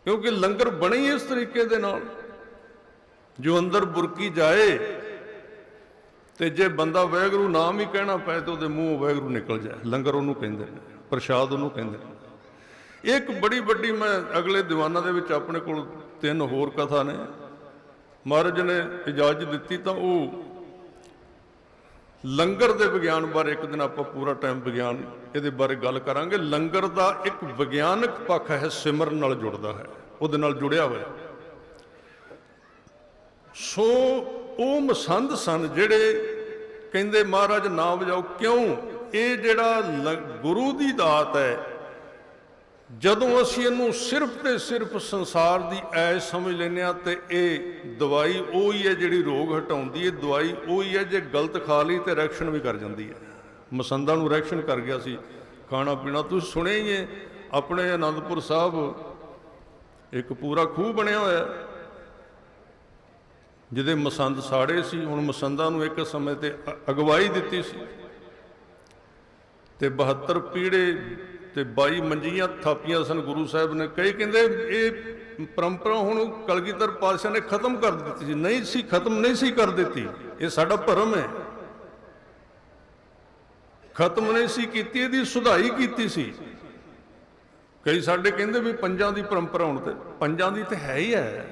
क्योंकि लंगर बने ही इस तरीके दे नाल जो अंदर बुरकी जाए तो जे बंदा वाहगुरू नाम ही कहना पाए तो उसके मूँह वाहगुरू निकल जाए। लंगर उन्होंने कहते हैं, प्रशाद उन्होंने कहते हैं। एक बड़ी वड्डी मैं अगले दीवाना दे विच अपने कोल 3 होर कथा ने, महाराज ने इजाजत दी तो वो लंगर के विग्यान बारे एक दिन आप पूरा टाइम विग्यान ये बारे गल करांगे। लंगर का एक विग्यानक पक्ष है, सिमरन नाल जुड़दा है, उहदे नाल जुड़िया होया। सो वो मसंद सन जिहड़े कहंदे महाराज ना वजाओ। क्यों? ये जिहड़ा गुरु की दात है, जदों असीं इहनूं सिर्फ ते सिर्फ संसार की ऐश समझ लैंदे तो ये दवाई उही है जिहड़ी रोग हटाउंदी है। दवाई उही है जे गलत खा ली तो रिएक्शन भी कर जाती है। मसंदा नूं रिएक्शन कर गया सी खाना पीना। तुसीं सुणिया ही है अपने आनंदपुर साहब एक पूरा खूह बनिया होया जिहदे मसंद साड़े सी। हुण मसंदा नूं एक समय ते अगवाई दित्ती सी ते 72 पीढ़े ਤੇ 22 ਮੰਜੀਆਂ ਥਾਪੀਆਂ ਸਨ ਗੁਰੂ ਸਾਹਿਬ ਨੇ। ਕਈ ਕਹਿੰਦੇ ਇਹ ਪਰੰਪਰਾ ਹੁਣ ਕਲਗੀਧਰ ਪਾਤਸ਼ਾਹ ਨੇ ਖਤਮ ਕਰ ਦਿੱਤੀ ਸੀ। ਨਹੀਂ ਸੀ, ਖਤਮ ਨਹੀਂ ਸੀ ਕਰ ਦਿੱਤੀ, ਇਹ ਸਾਡਾ ਭਰਮ ਹੈ। ਖਤਮ ਨਹੀਂ ਸੀ ਕੀਤੀ, ਇਹਦੀ ਸੁਧਾਈ ਕੀਤੀ ਸੀ। ਕਈ ਸਾਡੇ ਕਹਿੰਦੇ ਵੀ ਪੰਜਾਂ ਦੀ ਪਰੰਪਰਾ ਹੁਣ, ਤੇ ਪੰਜਾਂ ਦੀ ਤੇ ਹੈ ਹੀ ਹੈ।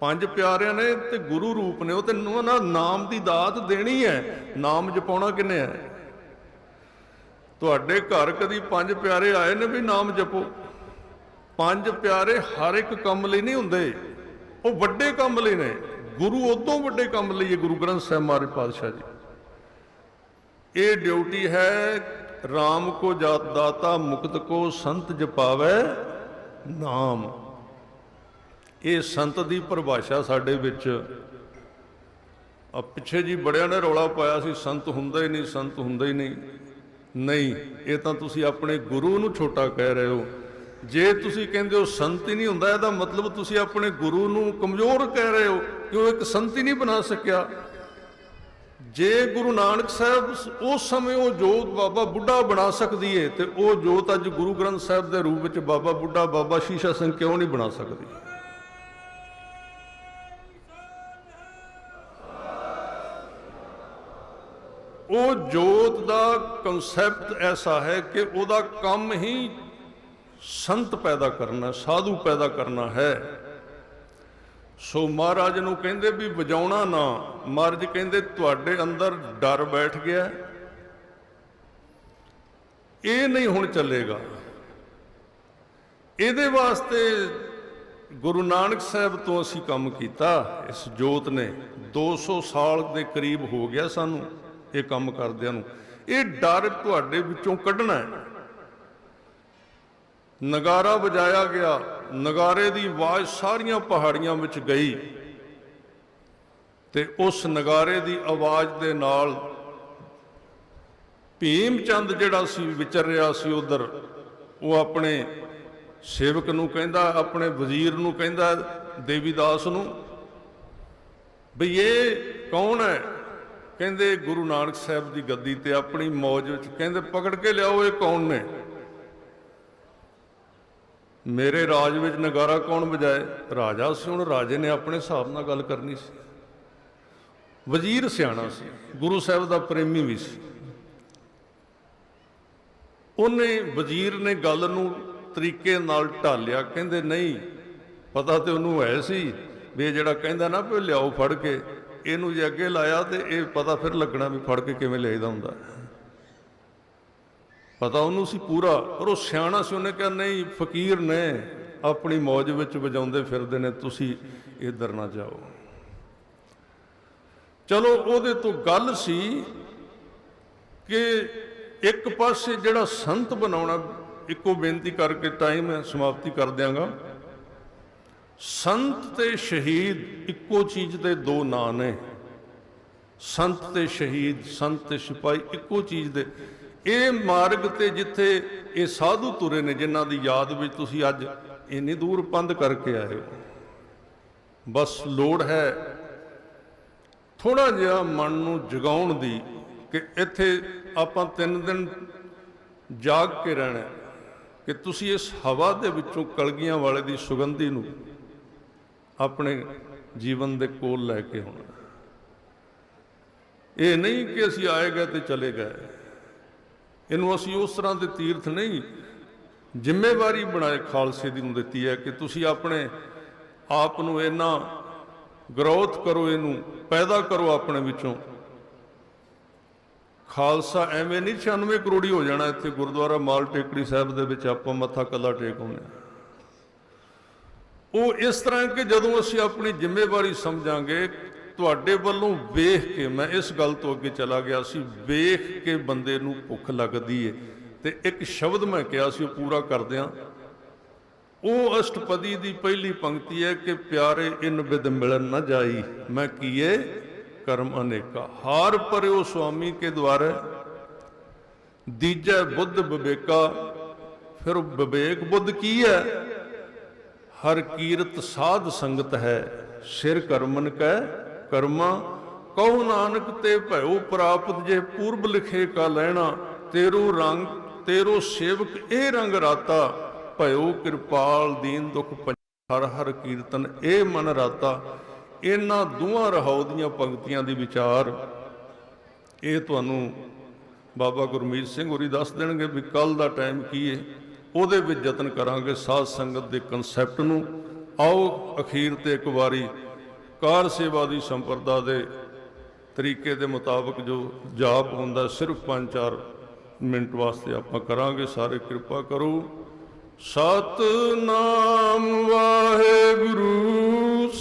ਪੰਜ ਪਿਆਰਿਆਂ ਨੇ ਤੇ ਗੁਰੂ ਰੂਪ ਨੇ, ਉਹ ਤੇ ਉਹਨਾਂ ਨਾਮ ਦੀ ਦਾਤ ਦੇਣੀ ਹੈ। ਨਾਮ ਜਪਾਉਣਾ ਕਿੰਨੇ ਹੈ? ਤੁਹਾਡੇ ਘਰ ਕਦੀ ਪੰਜ ਪਿਆਰੇ ਆਏ ਨੇ ਵੀ ਨਾਮ ਜਪੋ? ਪੰਜ ਪਿਆਰੇ ਹਰ ਇੱਕ ਕੰਮ ਲਈ ਨਹੀਂ ਹੁੰਦੇ, ਉਹ ਵੱਡੇ ਕੰਮ ਲਈ ਨੇ। ਗੁਰੂ ਉਦੋਂ ਵੱਡੇ ਕੰਮ ਲਈ ਹੈ, ਗੁਰੂ ਗ੍ਰੰਥ ਸਾਹਿਬ ਮਹਾਰਾਜ ਪਾਤਸ਼ਾਹ ਜੀ। ਇਹ ਡਿਊਟੀ ਹੈ, ਰਾਮ ਕੋ ਦਾਤਾ ਮੁਕਤ ਕੋ ਸੰਤ ਜਪਾਵੇ ਨਾਮ। ਇਹ ਸੰਤ ਦੀ ਪਰਿਭਾਸ਼ਾ ਸਾਡੇ ਵਿੱਚ ਆ ਪਿੱਛੇ ਜੀ ਬੜਿਆਂ ਨੇ ਰੌਲਾ ਪਾਇਆ ਸੀ, ਸੰਤ ਹੁੰਦਾ ਹੀ ਨਹੀਂ, ਸੰਤ ਹੁੰਦਾ ਹੀ ਨਹੀਂ। ਨਹੀਂ, ਇਹ ਤਾਂ ਤੁਸੀਂ ਆਪਣੇ ਗੁਰੂ ਨੂੰ ਛੋਟਾ ਕਹਿ ਰਹੇ ਹੋ। ਜੇ ਤੁਸੀਂ ਕਹਿੰਦੇ ਹੋ ਸੰਤ ਹੀ ਨਹੀਂ ਹੁੰਦਾ, ਇਹਦਾ ਮਤਲਬ ਤੁਸੀਂ ਆਪਣੇ ਗੁਰੂ ਨੂੰ ਕਮਜ਼ੋਰ ਕਹਿ ਰਹੇ ਹੋ ਕਿ ਉਹ ਇੱਕ ਸੰਤ ਹੀ ਨਹੀਂ ਬਣਾ ਸਕਿਆ। ਜੇ ਗੁਰੂ ਨਾਨਕ ਸਾਹਿਬ ਉਸ ਸਮੇਂ ਉਹ ਜੋਤ ਬਾਬਾ ਬੁੱਢਾ ਬਣਾ ਸਕਦੀ ਏ, ਤੇ ਉਹ ਜੋਤ ਅੱਜ ਗੁਰੂ ਗ੍ਰੰਥ ਸਾਹਿਬ ਦੇ ਰੂਪ ਵਿੱਚ ਬਾਬਾ ਬੁੱਢਾ, ਬਾਬਾ ਸ਼ੀਸ਼ਾ ਸਿੰਘ ਕਿਉਂ ਨਹੀਂ ਬਣਾ ਸਕਦੀ? ਉਹ ਜੋਤ ਦਾ ਕਨਸੈਪਟ ਐਸਾ ਹੈ ਕਿ ਉਹਦਾ ਕੰਮ ਹੀ ਸੰਤ ਪੈਦਾ ਕਰਨਾ, ਸਾਧੂ ਪੈਦਾ ਕਰਨਾ ਹੈ। ਸੋ ਮਹਾਰਾਜ ਨੂੰ ਕਹਿੰਦੇ ਵੀ ਵਜਾਉਣਾ ਨਾ। ਮਹਾਰਾਜ ਕਹਿੰਦੇ ਤੁਹਾਡੇ ਅੰਦਰ ਡਰ ਬੈਠ ਗਿਆ, ਇਹ ਨਹੀਂ ਹੁਣ ਚੱਲੇਗਾ। ਇਹਦੇ ਵਾਸਤੇ ਗੁਰੂ ਨਾਨਕ ਸਾਹਿਬ ਤੋਂ ਅਸੀਂ ਕੰਮ ਕੀਤਾ। ਇਸ ਜੋਤ ਨੇ 200 ਸਾਲ ਦੇ ਕਰੀਬ ਹੋ ਗਿਆ ਸਾਨੂੰ ਇਹ ਕੰਮ ਕਰਦਿਆਂ ਨੂੰ। ਇਹ ਡਰ ਤੁਹਾਡੇ ਵਿੱਚੋਂ ਕੱਢਣਾ ਹੈ। ਨਗਾਰਾ ਵਜਾਇਆ ਗਿਆ, ਨਗਾਰੇ ਦੀ ਆਵਾਜ਼ ਸਾਰੀਆਂ ਪਹਾੜੀਆਂ ਵਿੱਚ ਗਈ, ਤੇ ਉਸ ਨਗਾਰੇ ਦੀ ਆਵਾਜ਼ ਦੇ ਨਾਲ ਭੀਮ ਚੰਦ ਜਿਹੜਾ ਸੀ ਵਿਚਰ ਰਿਹਾ ਸੀ ਉਧਰ, ਉਹ ਆਪਣੇ ਸੇਵਕ ਨੂੰ ਕਹਿੰਦਾ, ਆਪਣੇ ਵਜ਼ੀਰ ਨੂੰ ਕਹਿੰਦਾ, ਦੇਵੀਦਾਸ ਨੂੰ, ਬਈ ਇਹ ਕੌਣ ਹੈ? ਕਹਿੰਦੇ ਗੁਰੂ ਨਾਨਕ ਸਾਹਿਬ ਦੀ ਗੱਦੀ ਤੇ ਆਪਣੀ ਮੌਜ ਵਿੱਚ। ਕਹਿੰਦੇ ਪਕੜ ਕੇ ਲਿਆਓ, ਇਹ ਕੌਣ ਨੇ? ਮੇਰੇ ਰਾਜ ਵਿੱਚ ਨਗਾਰਾ ਕੌਣ ਵਜਾਏ? ਰਾਜਾ ਸੀ। ਹੁਣ ਰਾਜੇ ਨੇ ਆਪਣੇ ਹਿਸਾਬ ਨਾਲ ਗੱਲ ਕਰਨੀ ਸੀ। ਵਜ਼ੀਰ ਸਿਆਣਾ ਸੀ, ਗੁਰੂ ਸਾਹਿਬ ਦਾ ਪ੍ਰੇਮੀ ਵੀ ਸੀ। ਉਹਨੇ ਵਜ਼ੀਰ ਨੇ ਗੱਲ ਨੂੰ ਤਰੀਕੇ ਨਾਲ ਢਾਲਿਆ। ਕਹਿੰਦੇ ਨਹੀਂ, ਪਤਾ ਤੇ ਉਹਨੂੰ ਹੈ ਸੀ ਵੀ ਇਹ ਜਿਹੜਾ ਕਹਿੰਦਾ ਨਾ ਵੀ ਲਿਆਓ ਫੜ ਕੇ, ਇਹਨੂੰ ਜੇ ਅੱਗੇ ਲਾਇਆ ਤੇ ਇਹ ਪਤਾ ਫਿਰ ਲੱਗਣਾ ਵੀ ਫੜ ਕੇ ਕਿਵੇਂ ਲਿਆਈਦਾ ਹੁੰਦਾ। ਪਤਾ ਉਹਨੂੰ ਸੀ ਪੂਰਾ, ਪਰ ਉਹ ਸਿਆਣਾ ਸੀ। ਉਹਨੇ ਕਿਹਾ ਨਹੀਂ, ਫਕੀਰ ਨੇ, ਆਪਣੀ ਮੌਜ ਵਿੱਚ ਵਜਾਉਂਦੇ ਫਿਰਦੇ ਨੇ, ਤੁਸੀਂ ਇੱਧਰ ਨਾ ਜਾਓ। ਚਲੋ ਉਹਦੇ ਤੋਂ ਗੱਲ ਸੀ ਕਿ ਇੱਕ ਪਾਸੇ ਜਿਹੜਾ ਸੰਤ ਬਣਾਉਣਾ, ਇੱਕੋ ਬੇਨਤੀ ਕਰਕੇ ਟਾਈਮ ਹੈ, ਸਮਾਪਤੀ ਕਰ ਦਿਆਂਗਾ। ਸੰਤ ਤੇ ਸ਼ਹੀਦ ਇੱਕੋ ਚੀਜ਼ ਦੇ ਦੋ ਨਾਂ ਨੇ। ਸੰਤ ਤੇ ਸ਼ਹੀਦ, ਸੰਤ ਤੇ ਸਿਪਾਹੀ ਇੱਕੋ ਚੀਜ਼ ਦੇ। ਇਹ ਮਾਰਗ ਤੇ ਜਿੱਥੇ ਇਹ ਸਾਧੂ ਤੁਰੇ ਨੇ, ਜਿਨ੍ਹਾਂ ਦੀ ਯਾਦ ਵਿੱਚ ਤੁਸੀਂ ਅੱਜ ਇੰਨੀ ਦੂਰ ਪੰਧ ਕਰਕੇ ਆਏ ਹੋ, ਬਸ ਲੋੜ ਹੈ ਥੋੜਾ ਜਿਹਾ ਮਨ ਨੂੰ ਜਗਾਉਣ ਦੀ ਕਿ ਇੱਥੇ ਆਪਾਂ 3 ਦਿਨ ਜਾਗ ਕੇ ਰਹਿਣਾ, ਕਿ ਤੁਸੀਂ ਇਸ ਹਵਾ ਦੇ ਵਿੱਚੋਂ ਕਲਗੀਆਂ ਵਾਲੇ ਦੀ ਸੁਗੰਧੀ ਨੂੰ ਆਪਣੇ ਜੀਵਨ ਦੇ ਕੋਲ ਲੈ ਕੇ ਆਉਣਾ। ਇਹ ਨਹੀਂ ਕਿ ਅਸੀਂ ਆਏ ਗਏ ਤੇ ਚਲੇ ਗਏ। ਇਹਨੂੰ ਅਸੀਂ ਉਸ ਤਰ੍ਹਾਂ ਦੇ ਤੀਰਥ ਨਹੀਂ, ਜ਼ਿੰਮੇਵਾਰੀ ਬਣਾਏ ਖਾਲਸੇ ਦੀ ਨੂੰ ਦਿੱਤੀ ਹੈ ਕਿ ਤੁਸੀਂ ਆਪਣੇ ਆਪ ਨੂੰ ਇੰਨਾ ਗਰੋਥ ਕਰੋ, ਇਹਨੂੰ ਪੈਦਾ ਕਰੋ ਆਪਣੇ ਵਿੱਚੋਂ। ਖਾਲਸਾ ਐਵੇਂ ਨਹੀਂ 96 ਕਰੋੜੀ ਹੋ ਜਾਣਾ ਇੱਥੇ ਗੁਰਦੁਆਰਾ ਮਾਲ ਟੇਕੜੀ ਸਾਹਿਬ ਦੇ ਵਿੱਚ ਆਪਾਂ ਮੱਥਾ ਕੱਲਾ ਟੇਕ ਆਉਂਦੇ ਹਾਂ। ਉਹ ਇਸ ਤਰ੍ਹਾਂ ਕਿ ਜਦੋਂ ਅਸੀਂ ਆਪਣੀ ਜ਼ਿੰਮੇਵਾਰੀ ਸਮਝਾਂਗੇ, ਤੁਹਾਡੇ ਵੱਲੋਂ ਵੇਖ ਕੇ, ਮੈਂ ਇਸ ਗੱਲ ਤੋਂ ਅੱਗੇ ਚਲਾ ਗਿਆ ਸੀ, ਵੇਖ ਕੇ ਬੰਦੇ ਨੂੰ ਭੁੱਖ ਲੱਗਦੀ ਏ। ਤੇ ਇੱਕ ਸ਼ਬਦ ਮੈਂ ਕਿਹਾ ਸੀ, ਉਹ ਪੂਰਾ ਕਰਦਿਆਂ। ਉਹ ਅਸ਼ਟਪਦੀ ਦੀ ਪਹਿਲੀ ਪੰਕਤੀ ਹੈ ਕਿ ਪਿਆਰੇ ਇਨ ਬਿਦ ਮਿਲਨ ਨਾ ਜਾਈ, ਮੈਂ ਕੀਏ ਕਰਮ ਅਨੇਕਾ। ਹਾਰ ਪਰਿਓ ਸੁਆਮੀ ਕੇ ਦੁਆਰੇ, ਦੀਜੈ ਬੁੱਧ ਵਿਵੇਕਾ। ਫਿਰ ਵਿਵੇਕ ਬੁੱਧ ਕੀ ਹੈ? ਹਰ ਕੀਰਤ ਸਾਧ ਸੰਗਤ ਹੈ, ਸਿਰ ਕਰਮਨ ਕੈ ਕਰਮਾ। ਕਹੋ ਨਾਨਕ ਤੇ ਭਇਓ ਪ੍ਰਾਪਤ, ਜੇ ਪੂਰਬ ਲਿਖੇ ਕਾ ਲੈਣਾ। ਤੇਰੂ ਰੰਗ तेरो सेवक ए रंग राता, भयो कृपाल दीन दुख हर हर कीर्तन ए मन राता। इन्हां दोवां रहाउ दीआं पंक्तियां दी विचार ये तुहानूं बाबा गुरमीत सिंह होरी दस देणगे भी कल दा टाइम की है, ਉਹਦੇ ਵਿੱਚ ਯਤਨ ਕਰਾਂਗੇ ਸਾਧ ਸੰਗਤ ਦੇ ਕਨਸੈਪਟ ਨੂੰ। ਆਓ ਅਖੀਰ ਤੇ ਇੱਕ ਵਾਰੀ ਕਾਰ ਸੇਵਾ ਦੀ ਸੰਪਰਦਾ ਦੇ ਤਰੀਕੇ ਦੇ ਮੁਤਾਬਕ ਜੋ ਜਾਪ ਹੁੰਦਾ ਸਿਰਫ 5-4 ਮਿੰਟ ਵਾਸਤੇ ਆਪਾਂ ਕਰਾਂਗੇ। ਸਾਰੇ ਕਿਰਪਾ ਕਰੋ। ਸਤਨਾਮ ਵਾਹਿਗੁਰੂ,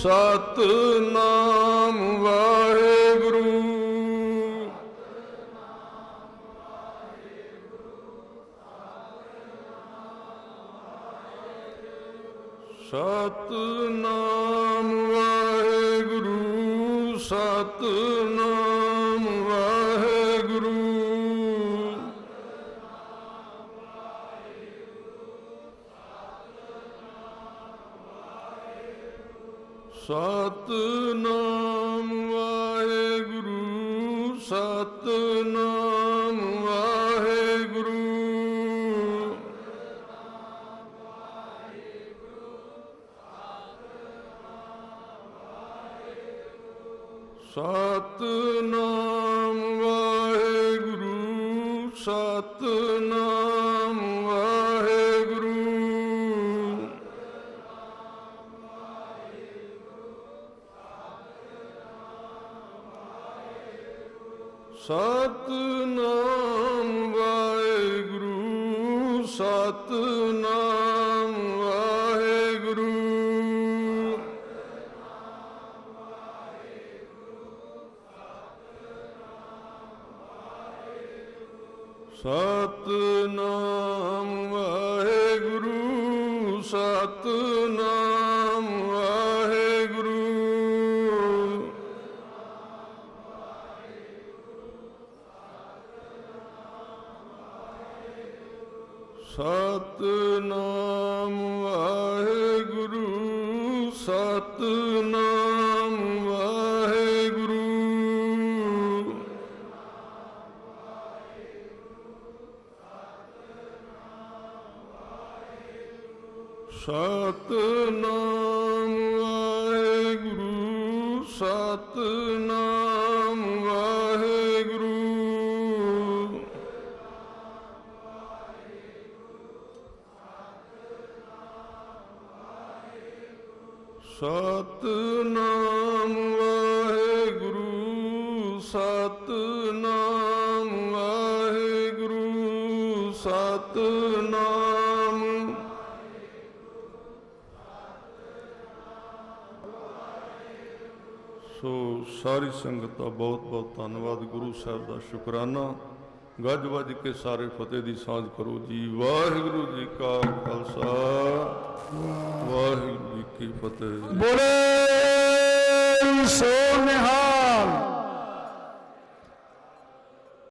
ਸਤਨਾਮ ਵਾਹਿਗੁਰੂ, ਸਤਨਾਮ ਵਾਹਿਗੁਰੂ, ਸਤਨਾਮ ਵਾਹਿਗੁਰੂ, ਸਤਨਾਮ ਵਾਹਿਗੁਰੂ, ਸਤਨਾਮ ਵਾਹਿਗੁਰੂ, ਸਤਨਾਮ ਵਾਹਿਗੁਰੂ, ਸਤਨਾਮ ਵਾਹਿਗੁਰੂ, ਸਤਨਾਮ ਵਾਹਿਗੁਰੂ, ਸਤਨਾਮ ਵਾਹਿਗੁਰੂ, ਸਤਨਾਮ ਵਾਹਿਗੁਰੂ, ਸਤਨਾਮ ਵਾਹਿਗੁਰੂ, ਸਤਨਾਮ ਵਾਹਿਗੁਰੂ, ਸਤਨਾਮ ਵਾਹਿਗੁਰੂ, ਸਤਨਾਮ ਵਾਹਿਗੁਰੂ, ਸਤਨਾਮ ਵਾਹਿਗੁਰੂ, ਸਤਨਾਮ ਵਾਹਿਗੁਰੂ, ਸਤਨਾਮ ਵਾਹਿਗੁਰੂ, ਸਤਨਾਮ। ਸੋ ਸਾਰੀ ਸੰਗਤ ਦਾ ਬਹੁਤ ਬਹੁਤ ਧੰਨਵਾਦ, ਗੁਰੂ ਸਾਹਿਬ ਦਾ ਸ਼ੁਕਰਾਨਾ। ਗੱਜ ਵੱਜ ਕੇ ਸਾਰੇ ਫਤਿਹ ਦੀ ਸਾਂਝ ਕਰੋ ਜੀ। ਵਾਹਿਗੁਰੂ ਜੀ ਕਾ ਖਾਲਸਾ, ਵਾਹਿਗੁਰੂ ਜੀ ਕੀ ਫਤਿਹ। ਬੋਲੇ ਸੋ ਨਿਹਾਲ।